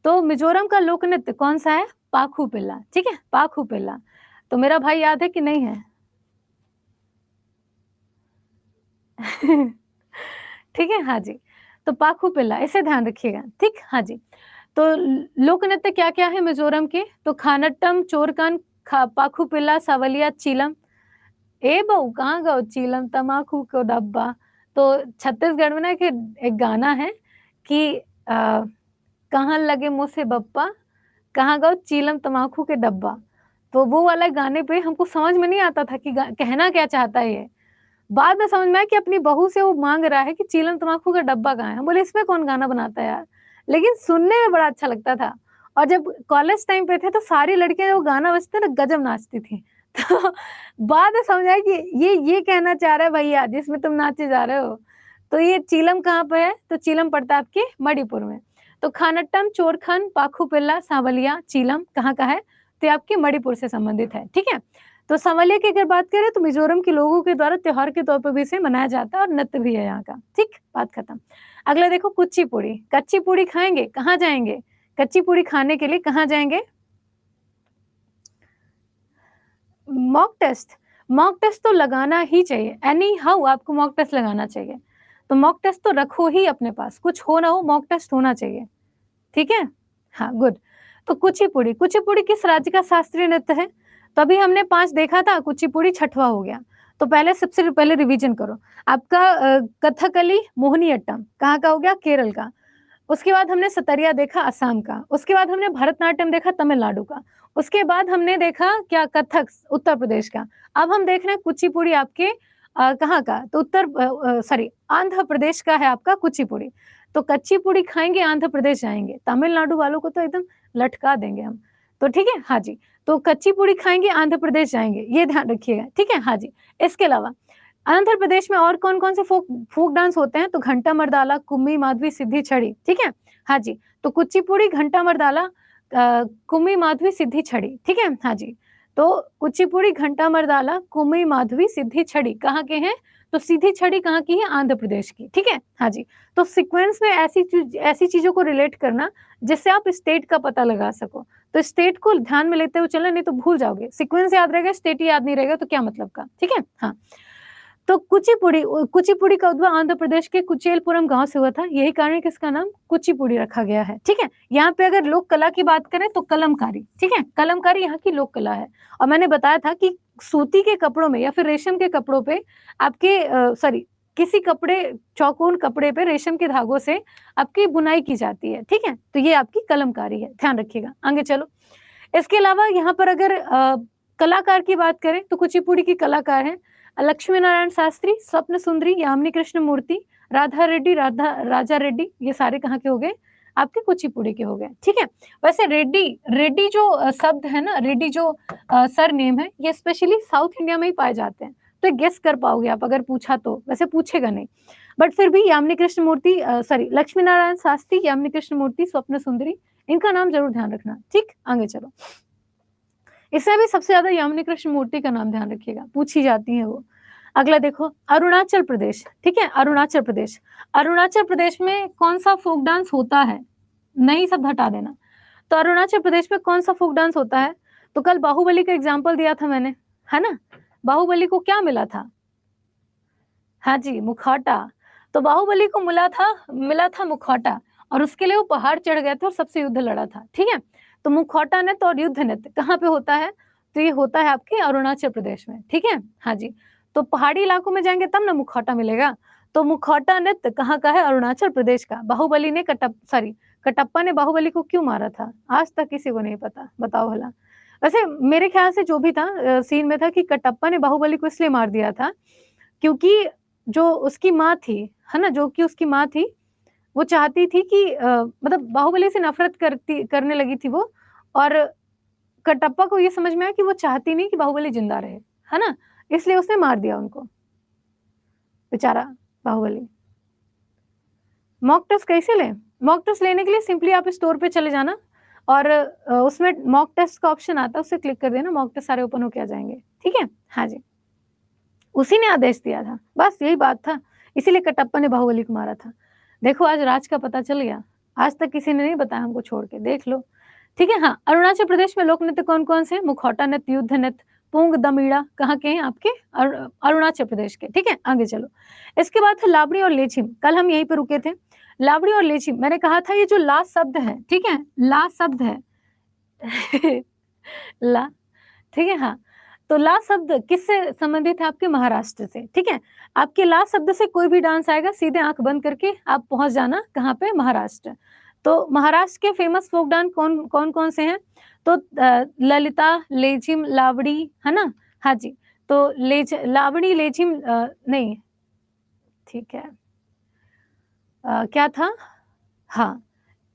तो मिजोरम का लोक नृत्य कौन सा है? पाखू पिल्ला, ठीक है, पाखू पिल्ला। तो मेरा भाई याद है कि नहीं है? ठीक है, हाँ जी। तो पाखू पिल्ला, इसे ध्यान रखिएगा, ठीक, हाँ जी। तो लोक नृत्य क्या क्या है मिजोरम के? तो खानट्टम, चोरकन, पाखू पिल्ला, सवलिया, चीलम। ए बहू कहाँ गओ चीलम तमाकू को डब्बा। तो छत्तीसगढ़ में ना एक गाना है कि कहाँ लगे मुँह से बप्पा, कहाँ गओ चीलम तमाकू के डब्बा। तो वो वाला गाने पे हमको समझ में नहीं आता था कि कहना क्या चाहता है ये। बाद में समझ में आया कि अपनी बहू से वो मांग रहा है कि चीलम तम्बाकू का डब्बा कहाँ है। हम बोले इसमें कौन गाना बनाता है यार, लेकिन सुनने में बड़ा अच्छा लगता था। और जब कॉलेज टाइम पे थे तो सारी लड़कियां वो गाना बजते ना गजब नाचती थी। तो बाद में समझ आया कि ये कहना चाह रहा है भैया जिसमें तुम नाचे जा रहे हो। तो ये चीलम कहाँ पे है? तो चीलम पड़ता है आपके मणिपुर में। तो खानट्टम, चोरखन, पाखुपिल्ला, सांवलिया, चीलम कहाँ का है? तो ये आपके मणिपुर से संबंधित है, ठीक है। तो सांवलिया की अगर बात करें तो मिजोरम के लोगों के द्वारा त्योहार के तौर पर भी इसे मनाया जाता है और नृत्य भी है यहाँ का, ठीक, बात खत्म। अगला देखो कुचिपुड़ी। कच्ची पूड़ी खाएंगे, कहाँ जाएंगे? कच्ची पूड़ी खाने के लिए कहाँ जाएंगे? मॉक टेस्ट तो लगाना ही चाहिए, एनी हाउ आपको मॉक टेस्ट लगाना चाहिए। तो मॉक टेस्ट तो रखो ही अपने पास, कुछ हो ना हो मॉक टेस्ट होना चाहिए, ठीक है। हाँ गुड। तो कुचिपुड़ी, कुचिपुड़ी किस राज्य का शास्त्रीय नृत्य है? तो अभी हमने 5 देखा था, कुचिपुड़ी 6वां हो गया। तो पहले सबसे पहले रिवीजन करो। आपका कथकली, मोहिनीअट्टम कहाँ का हो गया? केरल का। उसके बाद हमने सतरिया देखा असम का। उसके बाद हमने भरतनाट्यम देखा तमिलनाडु का। उसके बाद हमने देखा क्या? कथक उत्तर प्रदेश का। अब हम देख रहे हैं कुचिपुड़ी आपके कहाँ का? तो सॉरी आंध्र प्रदेश का है आपका कुचिपुड़ी। तो कच्ची पूड़ी खाएंगे आंध्र प्रदेश जाएंगे, तमिलनाडु वालों को तो एकदम लटका देंगे हम। तो ठीक है, हाँ जी। तो कच्ची पूड़ी खाएंगे आंध्र प्रदेश जाएंगे, ये ध्यान रखिएगा, ठीक है, हाँ जी। इसके अलावा आंध्र प्रदेश में और कौन कौन से फोक डांस होते हैं? तो घंटा मर्दाला, कुम्मी, माधवी, सिद्धि, छड़ी, ठीक है, हाँ जी। तो कुचिपुड़ी, घंटा मर्दाला, कुम्मी, माधवी, सिद्धि, छड़ी, ठीक है, हाँ जी। तो कुचिपुड़ी, घंटा मर्दाला, कुम्मी, माधवी, सिद्धि, छड़ी कहाँ के हैं? तो सीधी छड़ी कहाँ की है? आंध्र प्रदेश की, ठीक है, हाँ जी। तो सीक्वेंस में ऐसी चीजों को रिलेट करना जिससे आप स्टेट का पता लगा सको। तो स्टेट को ध्यान में लेते हुए चलना, नहीं तो भूल जाओगे। सीक्वेंस याद रहेगा, स्टेट याद नहीं रहेगा तो क्या मतलब का, ठीक है, हाँ। तो कुचिपुड़ी का उद्भव आंध्र प्रदेश के कुचेलपुरम गांव से हुआ था। यही कारण है कि इसका नाम कुचिपुड़ी रखा गया है, ठीक है। यहाँ पे अगर लोक कला की बात करें तो कलमकारी, ठीक है, कलमकारी यहाँ की लोक कला है। और मैंने बताया था कि सूती के कपड़ों में या फिर रेशम के कपड़ों पे आपके किसी कपड़े, चौकोन कपड़े पे रेशम के धागों से आपकी बुनाई की जाती है, ठीक है। तो ये आपकी कलमकारी है, ध्यान रखिएगा। आगे चलो। इसके अलावा यहाँ पर अगर कलाकार की बात करें तो कुचिपुड़ी की कलाकार है लक्ष्मी नारायण शास्त्री, स्वप्न सुंदरी, यामिनी कृष्ण मूर्ति, राधा रेड्डी, राजा रेड्डी, ये सारे कहाँ के हो गए? आपके कुचिपुड़ी के हो गए। ठीक है, वैसे रेड्डी जो शब्द है ना, रेड्डी जो सर नेम है, ये स्पेशली साउथ इंडिया में ही पाए जाते हैं, तो गेस कर पाओगे आप अगर पूछा तो, वैसे पूछेगा नहीं, बट फिर भी यामिनी कृष्ण मूर्ति, सॉरी लक्ष्मी नारायण शास्त्री, यामिनी कृष्ण मूर्ति, स्वप्न सुंदरी, इनका नाम जरूर ध्यान रखना। ठीक, आगे चलो। इसमें भी सबसे ज्यादा यामिनी कृष्ण मूर्ति का नाम ध्यान रखिएगा, पूछी जाती है वो। अगला देखो, अरुणाचल प्रदेश। ठीक है, अरुणाचल प्रदेश। अरुणाचल प्रदेश में कौन सा फोक डांस होता है? नहीं, सब हटा देना। तो अरुणाचल प्रदेश में कौन सा फोक डांस होता है? तो कल बाहुबली का एग्जाम्पल दिया था मैंने, है ना? बाहुबली को क्या मिला था? हाँ जी, मुखौटा। तो बाहुबली को मिला था मुखौटा, और उसके लिए वो पहाड़ चढ़ गए थे और सबसे युद्ध लड़ा था। ठीक है, तो मुखौटा नृत्य और युद्ध नृत्य कहाँ पे होता है? तो ये होता है आपके अरुणाचल प्रदेश में। ठीक है, हाँ जी, तो पहाड़ी इलाकों में जाएंगे तब ना मुखौटा मिलेगा। तो मुखौटा नृत्य कहाँ का है? अरुणाचल प्रदेश का। बाहुबली ने कटप्पा ने बाहुबली को क्यों मारा था? आज तक किसी को नहीं पता, बताओ भला। वैसे मेरे ख्याल से जो भी था सीन में था कि कटप्पा ने बाहुबली को इसलिए मार दिया था क्योंकि जो उसकी माँ थी, है ना, जो कि उसकी माँ थी, वो चाहती थी कि मतलब बाहुबली से नफरत करने लगी थी वो, और कटप्पा को ये समझ में आया कि वो चाहती नहीं कि बाहुबली जिंदा रहे, है ना, इसलिए उसने मार दिया उनको, बेचारा बाहुबली। मॉक टेस्ट कैसे लें? मॉक टेस्ट लेने के लिए सिंपली आप स्टोर पे चले जाना, और उसमें मॉक टेस्ट का ऑप्शन आता है, उससे क्लिक कर देना, मॉक टेस्ट सारे ओपन होके आ जाएंगे। ठीक है, हाँ जी, उसी ने आदेश दिया था, बस यही बात था, इसीलिए कटप्पा ने बाहुबली को मारा था। देखो आज राज का पता चल गया, आज तक किसी ने नहीं बताया हमको छोड़ के, देख लो। ठीक है, हाँ, अरुणाचल प्रदेश में लोक नृत्य कौन कौन से? मुखौटा नृत्य, युद्ध नृत्य, पुंग दमीड़ा, कहाँ के हैं आपके? अरुणाचल प्रदेश के। ठीक है, आगे चलो। इसके बाद है लावड़ी और लेझिम, कल हम यहीं पे रुके थे। लावड़ी और लेझिम, मैंने कहा था ये जो लास्ट शब्द है, ठीक है, लास्ट शब्द है ला, ठीक है, हाँ, तो ला शब्द किससे संबंधित है? आपके महाराष्ट्र से। ठीक है, आपके ला शब्द से कोई भी डांस आएगा, सीधे आंख बंद करके आप पहुंच जाना कहाँ पे? महाराष्ट्र। तो महाराष्ट्र के फेमस फोक डांस कौन कौन से हैं? तो ललिता, लेझिम, लावड़ी, है ना? हाँ जी, तो लावड़ी, लेझिम नहीं, ठीक है, क्या था? हाँ,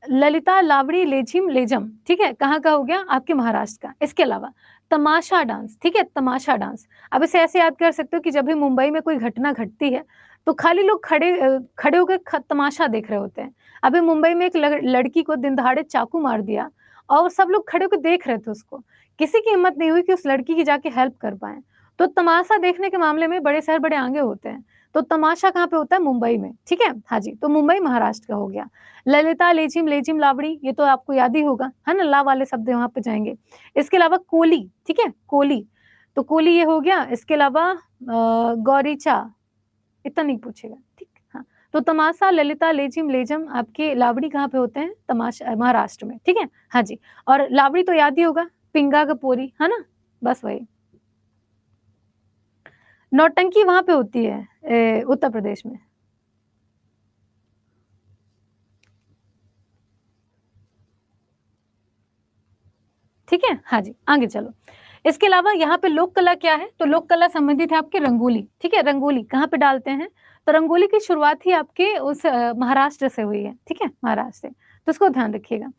ललिता, लावड़ी, लेझिम, लेजम, ठीक है, कहाँ का हो गया? आपके महाराष्ट्र का। इसके अलावा तमाशा डांस, ठीक है, तमाशा डांस, अब इसे ऐसे याद कर सकते हो कि जब भी मुंबई में कोई घटना घटती है तो खाली लोग खड़े होकर तमाशा देख रहे होते हैं। अभी मुंबई में एक लड़की को दिन दहाड़े चाकू मार दिया और सब लोग खड़े होकर देख रहे थे उसको, किसी की हिम्मत नहीं हुई कि उस लड़की की जाके हेल्प कर पाए। तो तमाशा देखने के मामले में बड़े शहर बड़े आगे होते हैं, तो तमाशा कहाँ पे होता है? मुंबई में। ठीक है, हाँ जी, तो मुंबई महाराष्ट्र का हो गया। ललिता, लेझिम, लेझिम, लावड़ी, ये तो आपको याद ही होगा, है ना, ला वाले शब्द वहां पे जाएंगे। इसके अलावा कोली, ठीक है, कोली, तो कोली ये हो गया। इसके अलावा गौरीचा, इतना नहीं पूछेगा, ठीक, हाँ, तो तमाशा, ललिता, लेझिम, लेजम, आपके लावड़ी कहाँ पे होते हैं? तमाशा महाराष्ट्र में। ठीक है, हाँ जी, और लावड़ी तो याद ही होगा, पिंगा कपोरी, है ना, बस वही। नौटंकी वहां पे होती है उत्तर प्रदेश में। ठीक है, हाँ जी, आगे चलो। इसके अलावा यहाँ पे लोक कला क्या है? तो लोक कला संबंधित है आपके रंगोली। ठीक है, रंगोली कहाँ पे डालते हैं? तो रंगोली की शुरुआत ही आपके उस महाराष्ट्र से हुई है। ठीक है, महाराष्ट्र से, तो उसको ध्यान रखिएगा।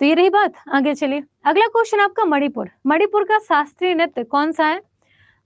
तो ये रही बात, आगे चलिए। अगला क्वेश्चन आपका मणिपुर। मणिपुर का शास्त्रीय नृत्य कौन सा है?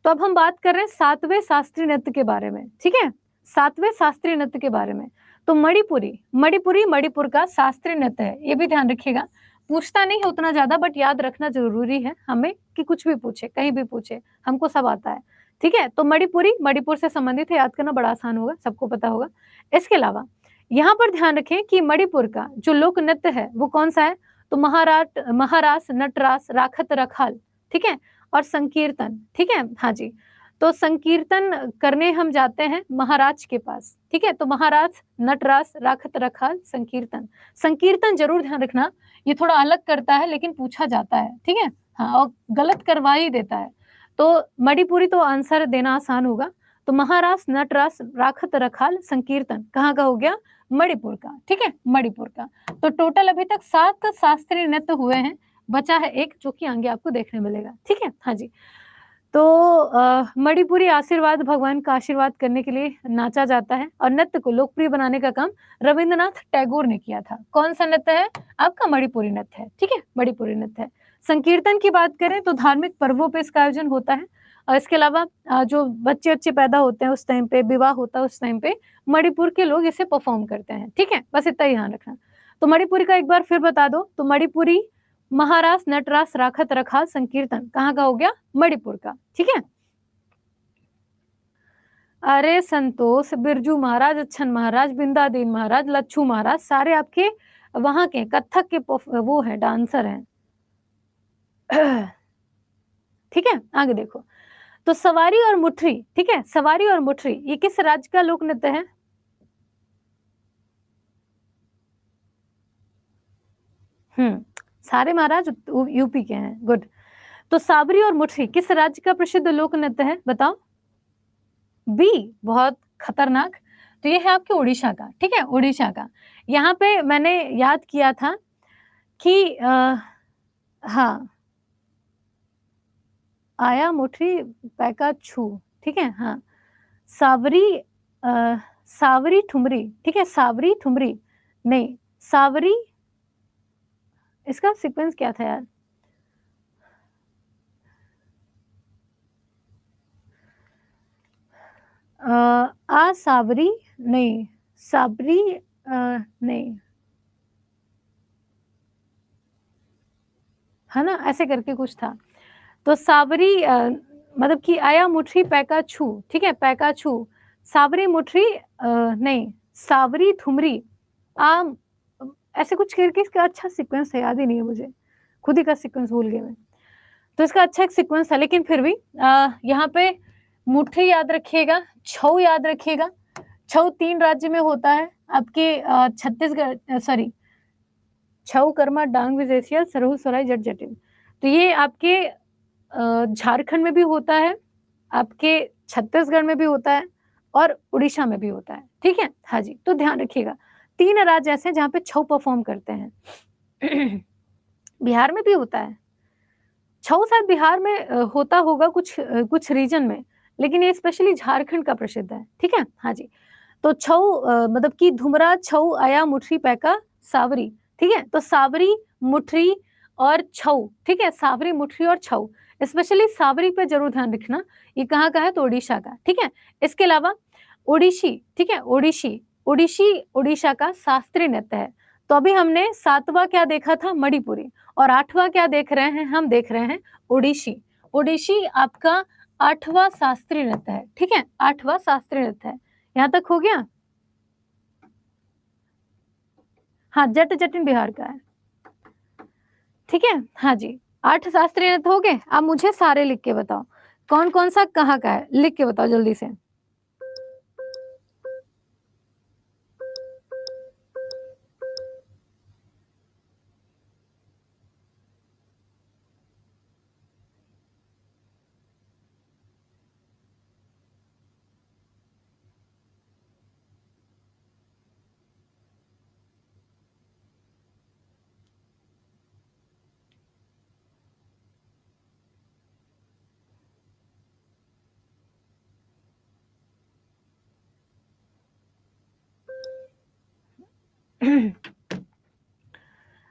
तो अब हम बात कर रहे हैं 7वें शास्त्रीय नृत्य के बारे में। ठीक है, 7वें शास्त्रीय नृत्य के बारे में। तो मणिपुरी मणिपुर का शास्त्रीय नृत्य है, ये भी ध्यान रखिएगा। पूछता नहीं है उतना ज्यादा, बट याद रखना जरूरी है हमें कि कुछ भी पूछे, कहीं भी पूछे, हमको सब आता है। ठीक है, तो मणिपुर से संबंधित है, याद करना बड़ा आसान होगा, सबको पता होगा। इसके अलावा यहाँ पर ध्यान रखें कि मणिपुर का जो लोक नृत्य है वो कौन सा है? तो महारास, नटरास, राखत रखाल, ठीक है, और संकीर्तन। ठीक है, हाँ जी, तो संकीर्तन करने हम जाते हैं महाराज के पास। ठीक है, तो महाराज, नटरास, राखत रखाल, संकीर्तन। संकीर्तन जरूर ध्यान रखना, ये थोड़ा अलग करता है लेकिन पूछा जाता है। ठीक है, हाँ, और गलत करवा ही देता है। तो मणिपुरी तो आंसर देना आसान होगा। तो महारास, नटरास, राखत रखाल, संकीर्तन कहाँ का हो गया? मणिपुर का। ठीक है, मणिपुर का। तो टोटल अभी तक 7 शास्त्रीय नृत्य हुए हैं, बचा है एक जो कि आगे आपको देखने मिलेगा। ठीक है, हाँ जी, तो मणिपुरी आशीर्वाद भगवान का आशीर्वाद करने के लिए नाचा जाता है और नृत्य को लोकप्रिय बनाने का काम रविंद्रनाथ टैगोर ने किया था। कौन सा नृत्य है आपका? मणिपुरी नृत्य है। ठीक है, मणिपुरी नृत्य है। संकीर्तन की बात करें तो धार्मिक पर्वों पे इसका आयोजन होता है और इसके अलावा जो बच्चे पैदा होते हैं उस टाइम पे, विवाह होता है उस टाइम पे, मणिपुर के लोग इसे परफॉर्म करते हैं। ठीक है, बस इतना ही ध्यान रखना। तो मणिपुरी का एक बार फिर बता दो। तो मणिपुरी महारास नटरास राखत रखाल संकीर्तन कहाँ का हो गया? मणिपुर का। ठीक है, अरे संतोष, बिरजू महाराज, अच्छन महाराज, बिंदादीन महाराज, लच्छू महाराज, सारे आपके वहां के कथक के वो हैं, डांसर हैं। ठीक है, आगे देखो। तो सवारी और मुठरी, ठीक है, सवारी और मुठरी ये किस राज्य का लोक नृत्य है? सारे महाराज यूपी के हैं। गुड। तो साबरी और मुठरी किस राज्य का प्रसिद्ध लोक नृत्य है? बताओ। बी, बहुत खतरनाक। तो ये है आपके उड़ीसा का। ठीक है, उड़ीसा का। यहाँ पे मैंने याद किया था कि हाँ, आया मुठरी पैका छू। ठीक है, हाँ, सावरी सावरी ठुमरी। ठीक है, सावरी ठुमरी नहीं, सावरी, इसका सीक्वेंस क्या था यार? आ सावरी नहीं, साबरी नहीं, है ना, ऐसे करके कुछ था। तो सावरी मतलब कि आया मुठरी पैका छू। ठीक है, पैका छू, सावरी मुठरी नहीं, सावरी ठुमरी आम, ऐसे कुछ करके इसका अच्छा सीक्वेंस है, याद ही नहीं है मुझे, खुद ही का सीक्वेंस भूल गई मैं। तो इसका अच्छा एक सीक्वेंस था, लेकिन फिर भी यहाँ पे मुठरी याद रखिएगा, छऊ याद रखिएगा। छऊ 3 राज्य में होता है आपके छत्तीसगढ़, सॉरी, छऊ कर्मा डांग विजेसियल सरहू सराय जट जटिन। तो ये आपके झारखंड में भी होता है, आपके छत्तीसगढ़ में भी होता है और उड़ीसा में भी होता है। ठीक है, हाँ जी, तो ध्यान रखिएगा 3 राज्य ऐसे हैं जहाँ पे छऊ परफॉर्म करते हैं। बिहार में भी होता है छऊ, शायद बिहार में होता होगा कुछ रीजन में, लेकिन ये स्पेशली झारखंड का प्रसिद्ध है। ठीक है, हाँ जी। तो छऊ मतलब कि धुमरा, छऊ, आया, मुठरी, पैका, सावरी। ठीक है, तो सावरी, मुठरी और छऊ। ठीक है, सावरी, मुठरी और छऊ, स्पेशली सावरी पे जरूर ध्यान रखना। ये कहाँ का है? तो उड़ीसा का। ठीक है, इसके अलावा ओडिशी। ठीक है, ओडिशी, ओडिशी उड़ीसा का शास्त्रीय नृत्य है। तो अभी हमने 7वां क्या देखा था? मणिपुरी। और 8वां क्या देख रहे हैं? हम देख रहे हैं ओडिशी। ओडिशी आपका 8वां शास्त्रीय नृत्य है। ठीक है, 8वां शास्त्रीय नृत्य है। यहाँ तक हो गया? हाँ, जट जटिन बिहार का है। ठीक है, हाँ जी, 8 शास्त्रीय नृत्य हो गए। अब मुझे सारे लिख के बताओ, कौन कौन सा कहाँ का है, लिख के बताओ जल्दी से।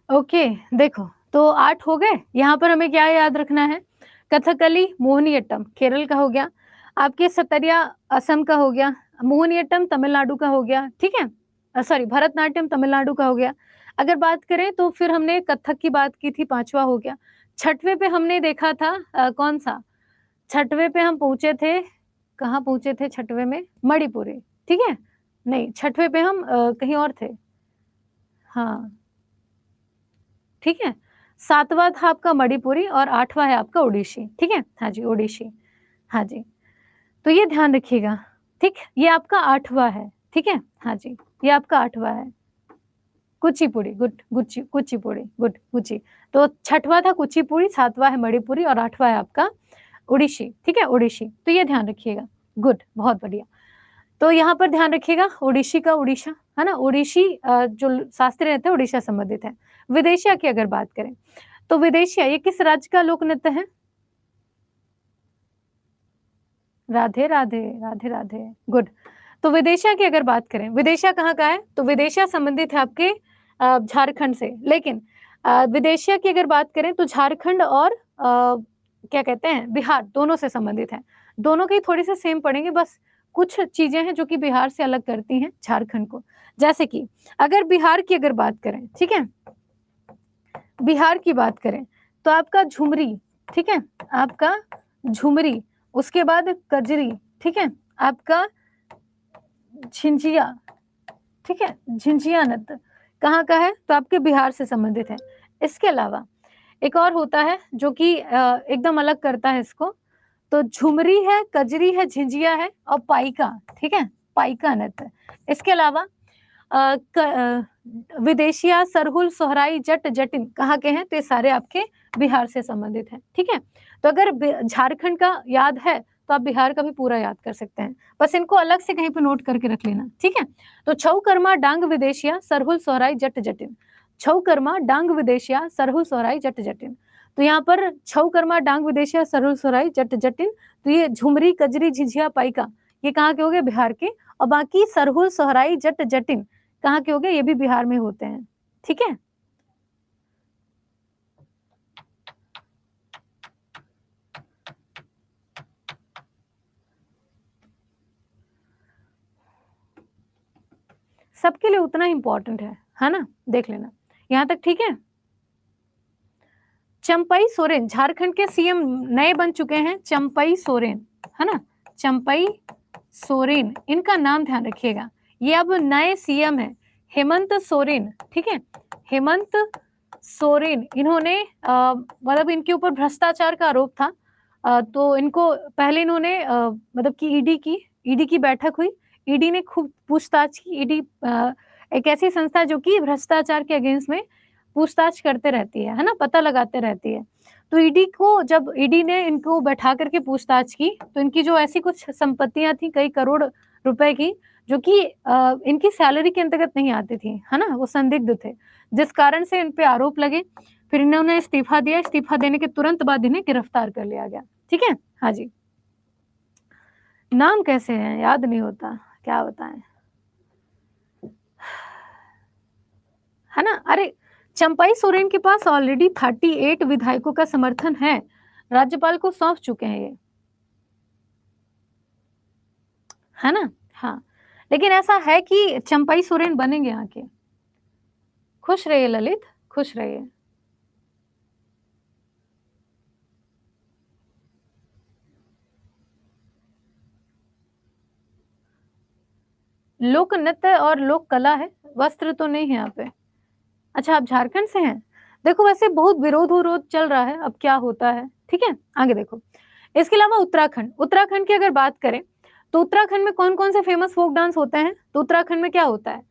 ओके, देखो, तो 8 हो गए। यहाँ पर हमें क्या याद रखना है? कथकली, मोहिनीअट्टम केरल का हो गया, आपके सतरिया असम का हो गया, मोहिनीअट्टम तमिलनाडु का हो गया। ठीक है, सॉरी, भरतनाट्यम तमिलनाडु का हो गया। अगर बात करें तो फिर हमने कथक की बात की थी, 5वां हो गया। 6वें पे हमने देखा था कौन सा? 6वें पे हम पहुंचे थे, कहाँ पहुंचे थे 6वें में? मणिपुरी। ठीक है, नहीं, 6वें पे हम कहीं और थे। हाँ, ठीक है, 7वां था आपका मणिपुरी और 8वां है आपका ओडिशी। ठीक है, हाँ जी, ओडिशी। हाँ जी, तो ये ध्यान रखिएगा। ठीक, ये आपका 8वां है। ठीक है, हाँ जी, ये आपका 8वां है। कुचिपुड़ी, गुड, कुचिपुड़ी, गुड, कुची। तो 6वां था कुचिपुड़ी, 7वां है मणिपुरी और 8वां है आपका ओडिशी। ठीक है, ओडिशी। तो ये ध्यान रखिएगा। गुड, बहुत बढ़िया। तो यहाँ पर ध्यान रखिएगा, ओडिशी का उड़ीसा, है ना, ओडिशी जो शास्त्रीय नृत्य है उड़ीसा संबंधित है। विदेशिया की अगर बात करें तो विदेशिया ये किस राज्य का लोक नृत्य है? राधे राधे, राधे राधे, गुड। तो विदिशा की अगर बात करें, विदिशा कहाँ का है? तो विदिशा संबंधित है आपके झारखंड से, लेकिन विदिशा की अगर बात करें तो झारखंड और क्या कहते हैं, बिहार दोनों से संबंधित है। दोनों की थोड़ी सी सेम पड़ेंगे, बस कुछ चीजें हैं जो कि बिहार से अलग करती हैं झारखंड को। जैसे कि अगर बिहार की अगर बात करें, ठीक है, बिहार की बात करें तो आपका झुमरी, ठीक है, आपका झुमरी, उसके बाद कजरी, ठीक है, आपका झिंझिया, ठीक है, झिंझिया नृत्य कहाँ का है? तो आपके बिहार से संबंधित है। इसके अलावा एक और होता है जो कि एकदम अलग करता है इसको, तो झुमरी है, कजरी है, झिंझिया है और पाइका, ठीक है, पाइका नृत्य। इसके अलावा विदेशिया, सरहुल, सोहराई, जट, जटिन कहाँ के हैं? तो ये सारे आपके बिहार से संबंधित हैं, ठीक है। तो अगर झारखंड का याद है तो आप बिहार का भी पूरा याद कर सकते हैं, बस इनको अलग से कहीं पे नोट करके रख लेना, ठीक है। तो छऊ कर्मा, डांग विदेशिया, सरहुल, सोहराई, जट, जटिन। छऊ कर्मा, डांग विदेशिया, सरहुल, सोहराई, जट, जटिन। तो यहाँ पर छऊ कर्मा, डांग विदेशिया, सरहुल, सोहराई, जट, जटिन, तो ये झुमरी, कजरी, झिझिया, पाइका ये कहाँ के हो गए? बिहार के। और बाकी सरहुल, सोहराई, जट, जटिन कहाँ के हो गए? ये भी बिहार में होते हैं, ठीक है। सबके लिए उतना इंपॉर्टेंट है ना, देख लेना यहां तक, ठीक है। चंपई सोरेन झारखंड के सीएम नए बन चुके हैं, चंपई सोरेन, है ना, चंपई सोरेन, इनका नाम ध्यान रखिएगा, ये अब नए सीएम है, हेमंत सोरेन, ठीक है, हेमंत सोरेन। इन्होंने मतलब इनके ऊपर भ्रष्टाचार का आरोप था, तो इनको पहले इन्होंने मतलब कि ईडी की बैठक हुई, ईडी ने खूब पूछताछ की। ईडी एक ऐसी संस्था जो कि भ्रष्टाचार के अगेंस्ट में पूछताछ करते रहती है ना, पता लगाते रहती है। तो ईडी को जब ईडी ने इनको बैठा करके पूछताछ की तो इनकी जो ऐसी कुछ संपत्तियां थी कई करोड़ रुपए की, जो कि इनकी सैलरी के अंतर्गत नहीं आती थी, है ना, वो संदिग्ध थे, जिस कारण से इन पे आरोप लगे। फिर इन्होंने इस्तीफा दिया, इस्तीफा देने के तुरंत बाद इन्हें गिरफ्तार कर लिया गया, ठीक है। हाँ जी, नाम कैसे हैं याद नहीं होता, क्या बताएं, है ना। अरे चंपई सोरेन के पास ऑलरेडी 38 विधायकों का समर्थन है, राज्यपाल को सौंप चुके हैं ये, है ना। हाँ, लेकिन ऐसा है कि चंपई सोरेन बनेंगे यहाँ के। खुश रहिए ललित, खुश रहिए। लोक नृत्य और लोक कला है, वस्त्र तो नहीं है यहाँ पे। अच्छा, आप झारखंड से हैं? देखो वैसे बहुत विरोध चल रहा है, अब क्या होता है, ठीक है, आगे देखो। इसके अलावा उत्तराखंड, उत्तराखंड की अगर बात करें तो उत्तराखंड में कौन कौन से फेमस फोक डांस होते हैं? तो उत्तराखंड में क्या होता है?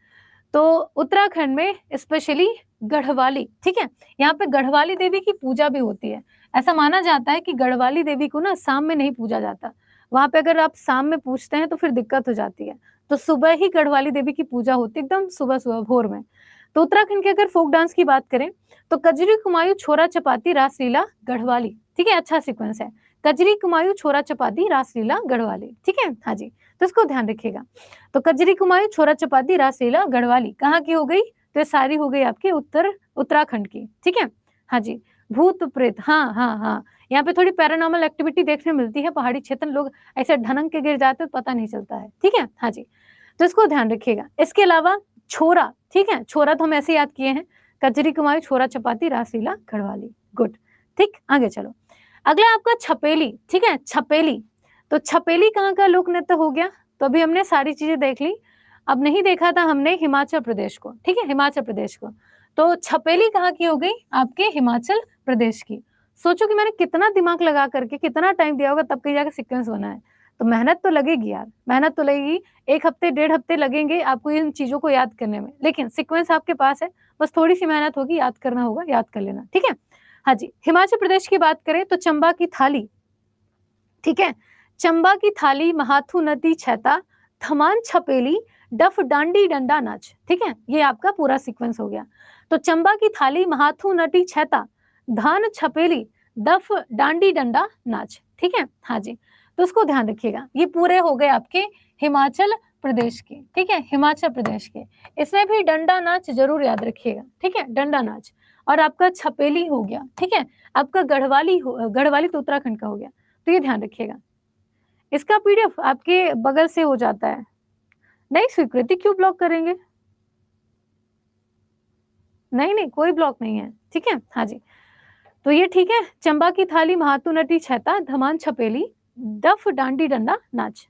तो उत्तराखंड में स्पेशली गढ़वाली, ठीक है, यहाँ पे गढ़वाली देवी की पूजा भी होती है। ऐसा माना जाता है कि गढ़वाली देवी को ना शाम में नहीं पूजा जाता, वहां पे अगर आप शाम में पूछते हैं तो फिर दिक्कत हो जाती है, तो सुबह ही गढ़वाली देवी की पूजा होती है, एकदम सुबह सुबह भोर में। तो उत्तराखंड के अगर फोक डांस की बात करें तो कजरी, कुमायूं, छोरा चपाती, रासलीला, गढ़वाली, ठीक है, अच्छा सीक्वेंस है, कजरी, कुमायूं, छोरा चपाती, रासलीला, गढ़वाली, ठीक है। हाँ जी, तो इसको ध्यान रखिएगा। तो कजरी, कुमायूं, छोरा चपाती, रासलीला, गढ़वाली कहाँ की हो गई? तो ये सारी हो गई आपकी उत्तराखंड की, ठीक है। हाँ जी, भूत प्रेत, हाँ हाँ हाँ, यहाँ पे थोड़ी पैरानॉर्मल एक्टिविटी देखने मिलती है, पहाड़ी क्षेत्र लोग ऐसे ढनंग के गिर जाते हैं, पता नहीं चलता है, ठीक है। हाँ जी, तो इसको ध्यान रखिएगा। इसके अलावा छोरा, ठीक है, छोरा तो हम ऐसे याद किए हैं, कजरी, कुमायूं, छोरा चपाती, रासलीला, गढ़वाली, गुड, ठीक। आगे चलो, अगला आपका छपेली, ठीक है, छपेली। तो छपेली कहाँ का लोक नृत्य हो गया? तो अभी हमने सारी चीजें देख ली, अब नहीं देखा था हमने हिमाचल प्रदेश को, ठीक है, हिमाचल प्रदेश को। तो छपेली कहाँ की हो गई? आपके हिमाचल प्रदेश की। सोचो कि मैंने कितना दिमाग लगा करके कितना टाइम दिया होगा तब कहीं जाकर सीक्वेंस बना है, तो मेहनत तो लगेगी यार, मेहनत तो लगेगी, 1 हफ्ते 1.5 हफ्ते लगेंगे आपको इन चीजों को याद करने में, लेकिन सीक्वेंस आपके पास है, बस थोड़ी सी मेहनत होगी, याद करना होगा, याद कर लेना, ठीक है। हाँ जी, हिमाचल प्रदेश की बात करें तो चंबा की थाली, ठीक है, चंबा की थाली, महाथू नदी छैता, थमान छपेली, डफ डांडी डंडा नाच, ठीक है, ये आपका पूरा सीक्वेंस हो गया। तो चंबा की थाली, महाथू नदी छैता, धान छपेली, डफ डांडी डंडा नाच, ठीक है। हाँ जी, तो उसको ध्यान रखिएगा। ये पूरे हो गए आपके हिमाचल प्रदेश के, ठीक है, हिमाचल प्रदेश के। इसमें भी डंडा नाच जरूर याद रखिएगा, ठीक है, डंडा नाच। और आपका छपेली हो गया, ठीक है, आपका गढ़वाली तो उत्तराखंड का हो गया, तो ये ध्यान रखिएगा। इसका पीडीएफ आपके बगल से हो जाता है। नहीं स्वीकृति, क्यों ब्लॉक करेंगे? नहीं कोई ब्लॉक नहीं है, ठीक है। हाँ जी, तो ये ठीक है। चंबा की थाली, महातू नटी छहता, धमान छपेली, डफ डांडी डंडा नाच,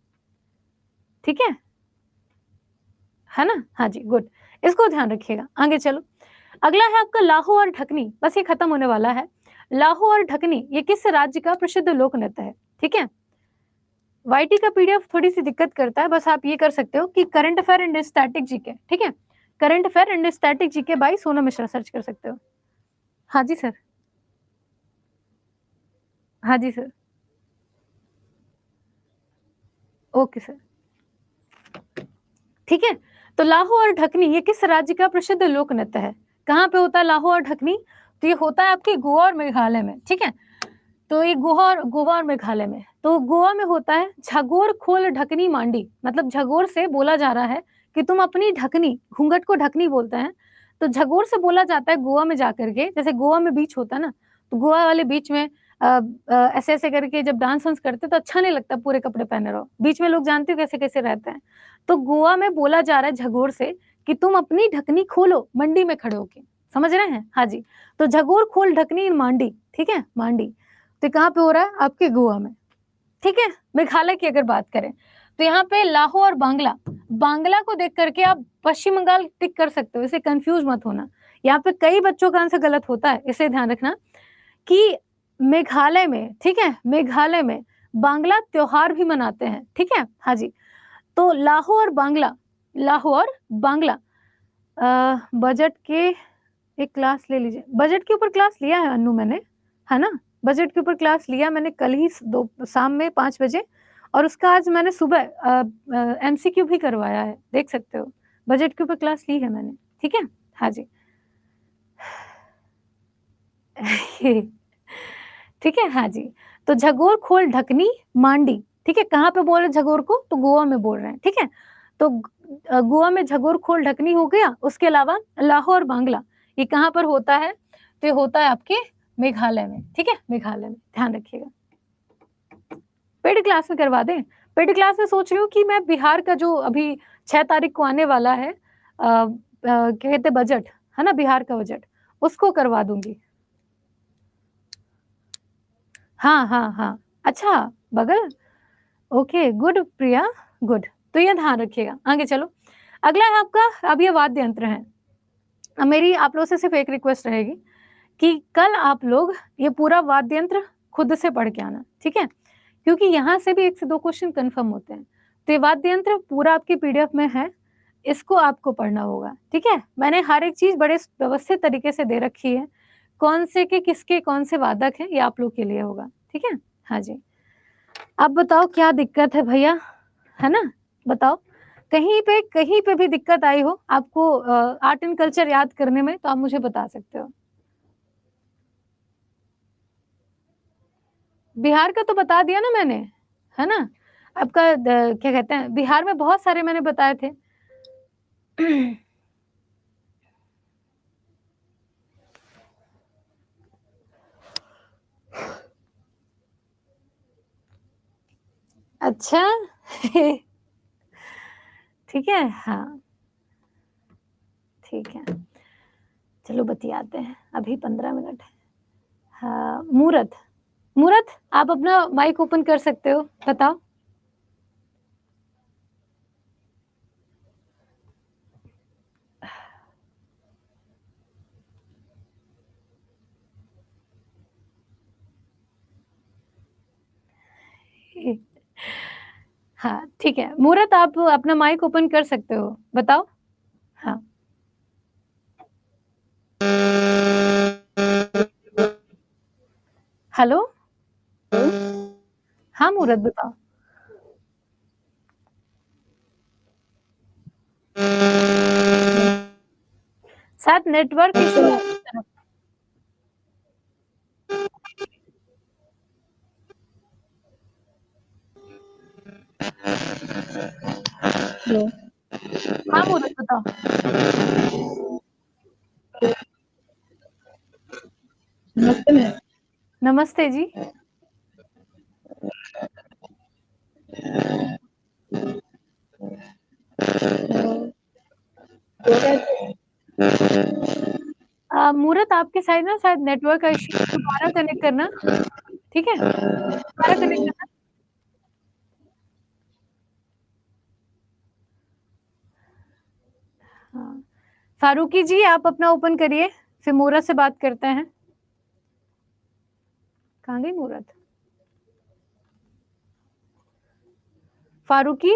ठीक है ना? हाँ जी, गुड, इसको ध्यान रखिएगा। आगे चलो, अगला है आपका लाहो और ढकनी। बस ये खत्म होने वाला है। लाहो और ढकनी ये किस राज्य का प्रसिद्ध लोक नृत्य है, ठीक है। वाईटी का पीडीएफ थोड़ी सी दिक्कत करता है, बस आप ये कर सकते हो कि current affair and static GK, ठीक है, current affair and static GK by Sonam Mishra search कर सकते हो। हाँ जी सर, हाँ जी सर, ओके सर, ठीक है। तो लाहो और ढकनी ये किस राज्य का प्रसिद्ध लोक नृत्य है? कहाँ पे होता है लाहो और ढकनी? तो ये होता है आपके गोवा और मेघालय में, ठीक है। तो ये गोवा और मेघालय में। तो गोवा में होता है झगोर खोल ढकनी मांडी, मतलब झगोर से बोला जा रहा है कि तुम अपनी ढकनी, घूंघट को ढकनी बोलते हैं, तो झगोर से बोला जाता है गोवा में जाकर के। जैसे गोवा में बीच होता है ना, तो गोवा वाले बीच में ऐसे ऐसे करके जब डांस वांस करते तो अच्छा नहीं लगता, पूरे कपड़े पहने रहो, बीच में लोग जानते हो कैसे कैसे रहते हैं। तो गोवा में बोला जा रहा है झगोर से कि तुम अपनी ढकनी खोलो मंडी में खड़े होके, समझ रहे हैं? हाँ जी, तो झगोर खोल ढकनी मांडी, ठीक है, मांडी। तो कहाँ पे हो रहा है? आपके गोवा में, ठीक है। मेघालय की अगर बात करें तो यहाँ पे लाहो और बांग्ला, बांग्ला को देख करके आप पश्चिम बंगाल टिक कर सकते हो, इसे कंफ्यूज मत होना। यहाँ पे कई बच्चों का आंसर गलत होता है, इसे ध्यान रखना कि मेघालय में, ठीक है, मेघालय में बांग्ला त्योहार भी मनाते हैं, ठीक है। हाँ जी, तो लाहो और बांग्ला, लाहो और बांग्ला। बजट के एक क्लास ले लीजिए, बजट के ऊपर क्लास लिया है अन्नू मैंने, है ना, बजट के ऊपर क्लास लिया मैंने कल ही शाम में 5 बजे, और उसका आज मैंने सुबह एमसीक्यू भी करवाया है, देख सकते हो। बजट के ऊपर क्लास ली है मैंने, ठीक है। हाँ जी ठीक है, हाँ जी। तो झगोर खोल ढकनी मांडी, ठीक है, कहाँ पे बोल रहे झगोर को? तो गोवा में बोल रहे हैं, ठीक है। तो गोवा में झगोर खोल ढकनी हो गया। उसके अलावा लाहौर बांग्ला, ये कहाँ पर होता है? तो ये होता है आपके मेघालय में, ठीक है, मेघालय में, ध्यान रखिएगा। पेड क्लास में करवा दें? पेड क्लास में सोच रही हूँ कि मैं बिहार का जो अभी 6 तारीख को आने वाला है, क्या कहते बजट, है ना, बिहार का बजट, उसको करवा दूंगी। हाँ, अच्छा, बगल, ओके, गुड प्रिया, गुड। तो ये ध्यान रखिएगा। आगे चलो, अगला है आपका, अब ये वाद्य यंत्र है। अब मेरी आप लोगों से सिर्फ एक रिक्वेस्ट रहेगी कि कल आप लोग ये पूरा वाद्य यंत्र खुद से पढ़ के आना, ठीक है, क्योंकि यहाँ से भी 1 से 2 क्वेश्चन कंफर्म होते हैं। तो ये वाद्य यंत्र पूरा आपके पीडीएफ में है, इसको आपको पढ़ना होगा, ठीक है। मैंने हर एक चीज बड़े व्यवस्थित तरीके से दे रखी है, कौन से के किसके कौन से वादक हैं, ये आप लोग के लिए होगा, ठीक है। हाँ जी, अब बताओ क्या दिक्कत है भैया, है ना, बताओ। कहीं पे भी दिक्कत आई हो आपको आर्ट एंड कल्चर याद करने में, तो आप मुझे बता सकते हो। बिहार का तो बता दिया ना मैंने, है ना। आपका क्या कहते हैं, बिहार में बहुत सारे मैंने बताए थे। अच्छा ठीक है, हाँ ठीक है, चलो बतियाते हैं, अभी 15 मिनट है। हाँ, मूरत, मूरत आप अपना माइक ओपन कर सकते हो, बताओ। हाँ ठीक है, मूरत आप अपना माइक ओपन कर सकते हो, बताओ। हाँ हेलो, हाँ मूरत बताओ। शायद नेटवर्क इशू है आपकी तरफ। हेलो। हाँ मूरत बताओ। नमस्ते मैम। नमस्ते जी। मूरत आपके साइड ना शायद नेटवर्क का इश्यू, दोबारा कनेक्ट करना, ठीक है? दोबारा कनेक्ट करना। हाँ, फारूकी जी आप अपना ओपन करिए, फिर मूरत से बात करते हैं। कहाँ गई मूरत? फारूकी,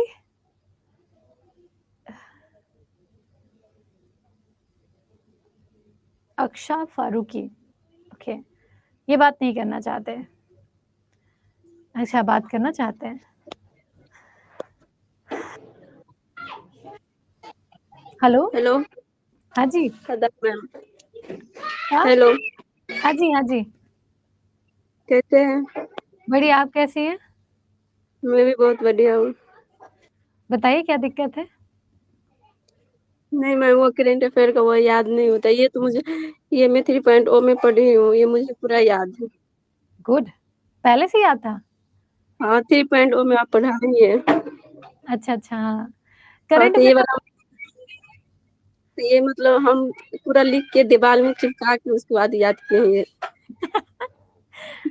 अक्षा फारूकी, ओके, ये बात नहीं करना चाहते। अच्छा, बात करना चाहते हैं। हेलो। हेलो। हाँ जी। मैम। हाँ हेलो। हाँ जी, हाँ जी, कैसे हैं? बढ़िया, आप कैसी हैं? मैं भी बहुत बढ़िया हूँ। बताइए क्या दिक्कत है? नहीं मैम, वो करेंट अफेयर का वो याद नहीं होता। ये तो मुझे, ये मैं 3.0 में पढ़ी हूँ, ये मुझे पूरा याद है। गुड, पहले से याद था? हाँ, 3.0 में आप पढ़ा रही हैं। अच्छा अच्छा, हाँ, हाँ, करंट तो ये अफेयर वाला, तो ये मतलब हम पूरा लिख के दीवार में चिपका के उसके बाद याद किए हैं ये।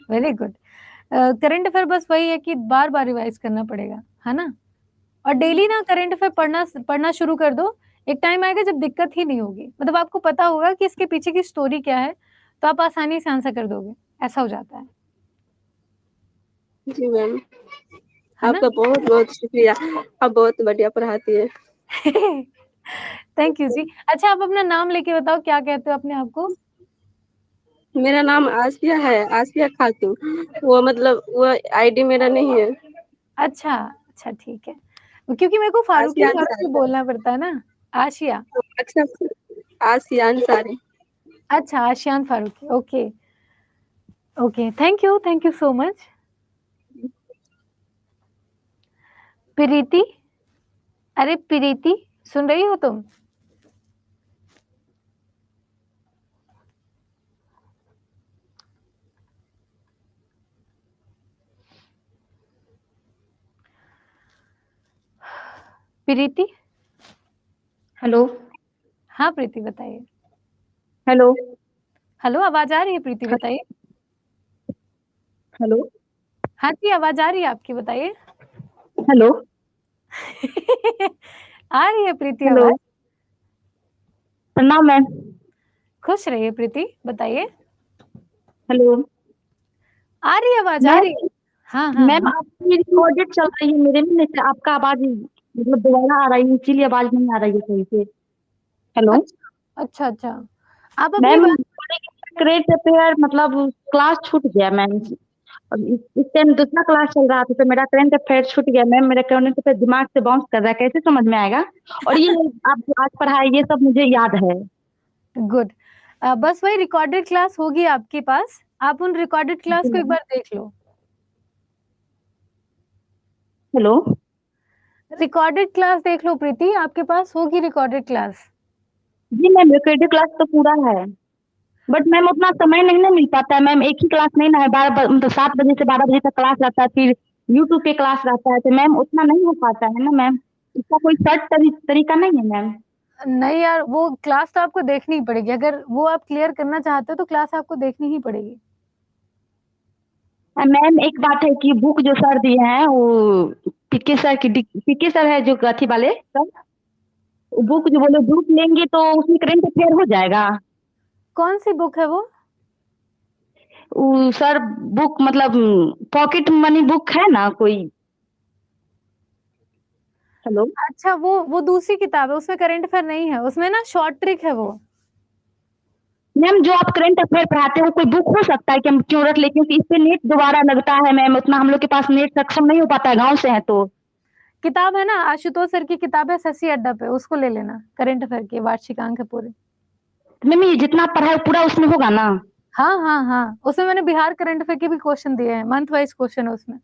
Very good. करंट अफेयर बस वही है कि बार बार रिवाइज करना पड़ेगा, है ना? और डेली ना करंट अफेयर पढ़ना शुरू कर दो। एक टाइम आएगा जब दिक्कत ही नहीं होगी, मतलब आपको पता होगा कि इसके पीछे की स्टोरी क्या है, तो आप आसानी से आंसर कर दोगे, ऐसा हो जाता है। जी मैम, है ना? आपका बहुत बहुत शुक्रिया। आप बहुत बढ़िया पढ़ाती है। थैंक यू जी। अच्छा, आप अपना नाम लेके बताओ, क्या कहते हो अपने आप को? मेरा नाम आसिया है, आसिया खातून। वो मतलब वो आईडी मेरा नहीं है। अच्छा अच्छा, ठीक है, क्योंकि मेरे को फारूकी आसिया फारूकी अंसारी। बोलना पड़ता है ना। आशिया। अच्छा, आसिया अंसारी। अच्छा, Ashiyan Farooqui, okay okay, thank you so much. Preeti, अरे प्रीति, सुन रही हो तुम? प्रीति। हेलो। हाँ प्रीति बताइए। हेलो। हेलो, आवाज आ रही है प्रीति, बताइए। हेलो। हाँ जी, आवाज आ रही है आपकी, बताइए। हेलो। आ रही है प्रीति हेलो। आवाज। प्रणाम मैम। खुश रहिए प्रीति, बताइए। हेलो आ रही है आवाज, आ मैम। रही है। हाँ हाँ मैम हाँ। आपकी रिकॉर्डेड चल रही है मेरे में, नहीं तो आपका आवाज मतलब दोबारा आ रही है, इसीलिए आवाज नहीं आ रही है सही से। हेलो अच्छा अच्छा अच्छा, आप अपनी मैम। बात। क्रेट अफेयर मतलब क्लास छूट गया मैम। और इस टाइम दूसरा क्लास चल रहा था तो मेरा करंट अफेयर छूट गया मैम। मेरा करंट अफेयर दिमाग से बाउंस कर रहा है, कैसे समझ में आएगा? और ये आप जो आज पढ़ाए ये सब मुझे याद है। गुड। बस वही रिकॉर्डेड क्लास होगी आपके पास, आप उन रिकॉर्डेड क्लास को एक बार देख लो। हेलो रिकॉर्डेड क्लास देख लो प्रीति, आपके पास होगी रिकॉर्डेड क्लास। जी मैम, रिकॉर्डेड क्लास तो पूरा है, बट मैम उतना समय नहीं ना मिल पाता है मैम। एक ही क्लास नहीं ना है, 12 मतलब 7 बजे से 12 बजे तक क्लास रहता है, फिर यूट्यूब पे क्लास रहता है, तो मैम उतना नहीं हो पाता है ना मैम। इसका कोई सर्ट तरीका नहीं है मैम? नहीं यार, वो क्लास तो आपको देखनी ही पड़ेगी, अगर वो आप क्लियर करना चाहते हो तो क्लास आपको देखनी ही पड़ेगी। मैम एक बात है कि बुक जो सर दिए हैं वो पीके सर है जो अथी वाले सर, बुक जो बोले बुक लेंगे तो उसमें करंट अफेयर हो जाएगा। कौन सी बुक है वो? वो सर बुक मतलब पॉकेट मनी बुक है ना कोई। हेलो अच्छा, वो दूसरी किताब है, उसमें करंट अफेयर नहीं है, उसमें ना शॉर्ट ट्रिक है वो। मैम, जो आप करंट अफेयर पढ़ाते हो कोई बुक हो सकता है कि हम क्यों रख ले, क्योंकि इस पे नेट दोबारा लगता है मैम, उतना हम लोग के पास नेट सक्षम नहीं हो पाता है, गांव से है तो। किताब है ना, आशुतोष सर की किताब है शशि अड्डा पे, उसको ले लेना, करंट अफेयर के वार्षिकांक है पूरे। मैम ये जितना आप पढ़ाए पूरा उसमें होगा ना? हाँ हाँ हाँ, उसमें मैंने बिहार करंट अफेयर के भी क्वेश्चन दिए हैं, मंथ वाइज क्वेश्चन है उसमें।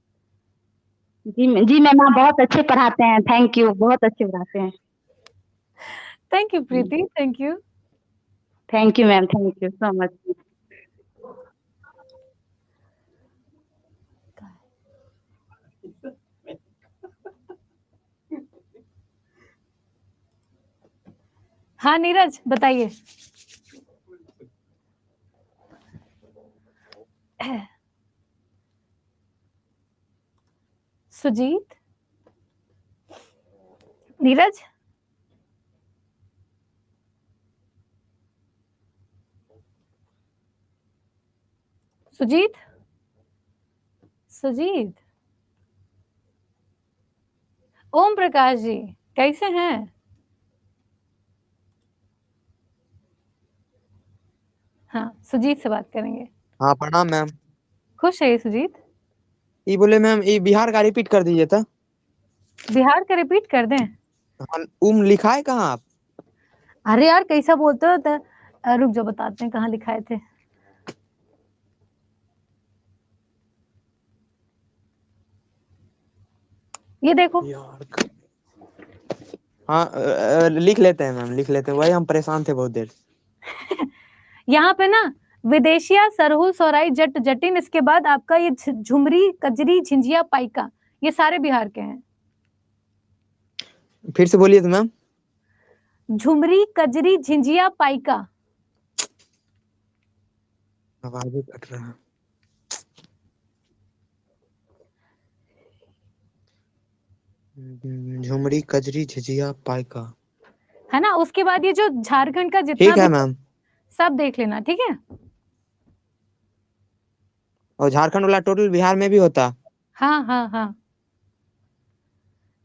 जी मैम, आप बहुत अच्छे पढ़ाते हैं, थैंक यू, बहुत अच्छे पढ़ाते हैं। Thank you Preeti, thank you. Thank you ma'am, thank you so much. हाँ नीरज बताइए। सुजीत, नीरज, सुजीत, सुजीत, ओम प्रकाश जी कैसे हैं? हाँ सुजीत से बात करेंगे। हाँ प्रणाम मैम। खुश है सुजीत? ये बोले मैम, ये बिहार का रिपीट कर दीजिए था। बिहार का रिपीट कर दें? हाँ, लिखा है कहाँ आप? अरे यार कैसा बोलते हो तो रुक जाओ बताते हैं कहाँ लिखाए थे। ये देखो। यार हाँ लिख लेते हैं मैम, लिख लेते हैं, वही हम परेशान थे बहुत देर। यहाँ पे ना विदेशिया, सरहू, सौराई, जट, जटिन, इसके बाद आपका ये झुमरी, कजरी, झिंझिया, पाइका, ये सारे बिहार के हैं। फिर से बोलिए तो मैम। झुमरी, कजरी, झिंझिया, पाइका। आवाज भी कट रहा है। झुमरी, कजरी, झिझिया, पाइका, है ना। उसके बाद ये जो झारखंड का जितना ठीक है भी मैम। सब देख लेना, ठीक है। और झारखंड वाला टोटल बिहार में भी होता? हाँ हाँ हाँ,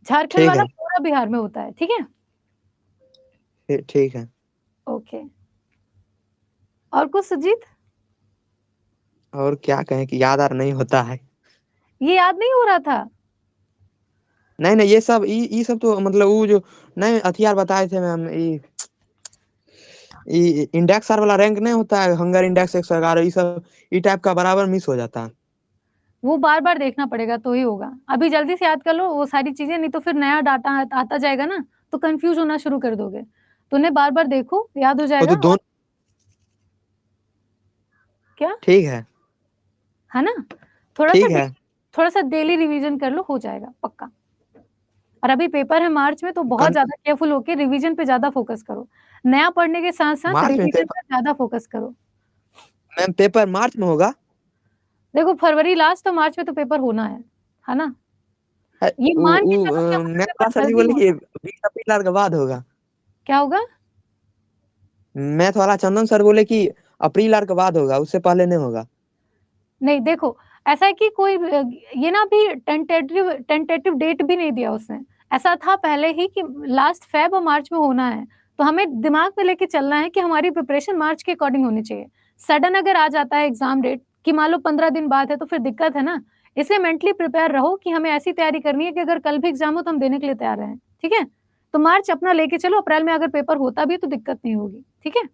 झारखंड ठीक वाला है, पूरा बिहार में होता है, ठीक है। ठीक है। ओके, और कुछ सुजीत? और क्या कहें कि याद आर नहीं होता है। ये याद नहीं हो रहा था? नहीं नहीं, ये सब तो मतलब वो जो नहीं हथियार बताए थे मैम, ये इंडेक्स आर वाला रैंक नहीं होता है, हंगर इंडेक्स 111, ये सब ये टाइप का बराबर मिस हो जाता है। वो बार बार देखना पड़ेगा तो ही होगा। अभी जल्दी से याद कर लो वो सारी चीजें, नहीं तो फिर नया डाटा आता जाएगा ना तो कंफ्यूज होना शुरू कर दोगे। तो उन्हें बार बार देखो, याद हो वो जाएगा। तो दोनों क्या ठीक है। है ना, ठीक है। थोड़ा सा डेली रिवीजन कर लो, हो जाएगा पक्का। और अभी पेपर है मार्च में, तो बहुत कन, ज्यादा केयरफुल होके रिवीजन पे ज्यादा फोकस करो। नया पढ़ने के साथ साथ मार्च में रिवीजन पेपर? पे ज्यादा फोकस करो। मैम पेपर मार्च में होगा? देखो फरवरी लास्ट तो मार्च में तो पेपर होना है ना। ये मान के चलो कि हमारा मैं पेपर सर जी जल्दी बोले कि होगा। 20 अप्रैल के बाद होगा। क्या होगा? मैथ वाला चंदन सर बोले कि अप्रैल आर के बाद होगा, उससे पहले नहीं होगा। नहीं देखो, ऐसा है कि कोई ये ना भी टेंटेटिव डेट भी नहीं दिया उसने। ऐसा था पहले ही कि लास्ट फेब और मार्च में होना है। तो हमें दिमाग में लेके चलना है कि हमारी प्रिपरेशन मार्च के अकॉर्डिंग होनी चाहिए। सडन अगर आ जाता है एग्जाम डेट कि मान लो 15 दिन बाद है, तो फिर दिक्कत है ना। इसलिए मेंटली प्रिपेयर रहो कि हमें ऐसी तैयारी करनी है कि अगर कल भी एग्जाम हो तो हम देने के लिए तैयार रहें, ठीक है। तो मार्च अपना लेके चलो, अप्रैल में अगर पेपर होता भी है तो दिक्कत नहीं होगी, ठीक है।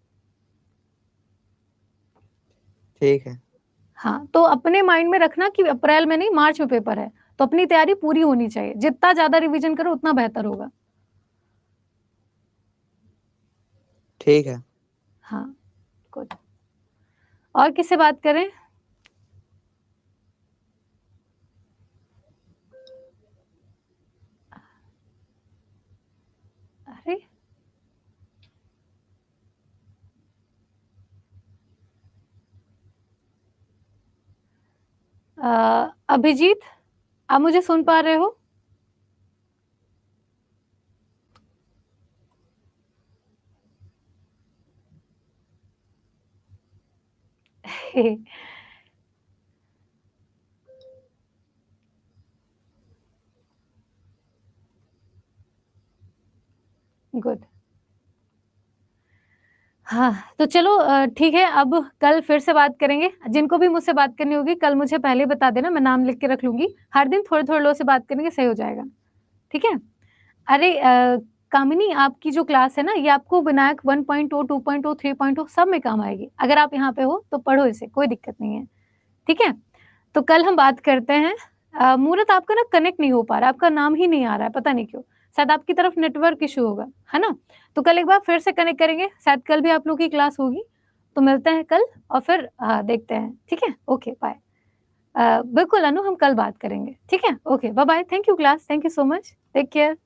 ठीक है। हाँ, तो अपने माइंड में रखना कि अप्रैल में नहीं मार्च में पेपर है, तो अपनी तैयारी पूरी होनी चाहिए। जितना ज्यादा रिवीजन करो उतना बेहतर होगा। ठीक है। हाँ गुड। और किससे बात करें? अरे अभिजीत, आप मुझे सुन पा रहे हो? गुड। हाँ तो चलो ठीक है, अब कल फिर से बात करेंगे। जिनको भी मुझसे बात करनी होगी कल मुझे पहले बता देना, मैं नाम लिख के रख लूंगी। हर दिन थोड़े थोड़े लोगों से बात करेंगे, सही हो जाएगा, ठीक है। अरे कामिनी, आपकी जो क्लास है ना, ये आपको विनायक 1.0, 2.0, 3.0 सब में काम आएगी। अगर आप यहाँ पे हो तो पढ़ो इसे, कोई दिक्कत नहीं है, ठीक है। तो कल हम बात करते हैं मूरत आपका ना कनेक्ट नहीं हो पा रहा है, आपका नाम ही नहीं आ रहा है, पता नहीं क्यों। शायद आपकी तरफ नेटवर्क इश्यू होगा, है ना? तो कल एक बार फिर से कनेक्ट करेंगे, शायद कल भी आप लोग की क्लास होगी। तो मिलते हैं कल और फिर देखते हैं, ठीक है? Okay, bye. बिल्कुल अनु, हम कल बात करेंगे, ठीक है? Okay, bye bye, thank you class, thank you so much, take care.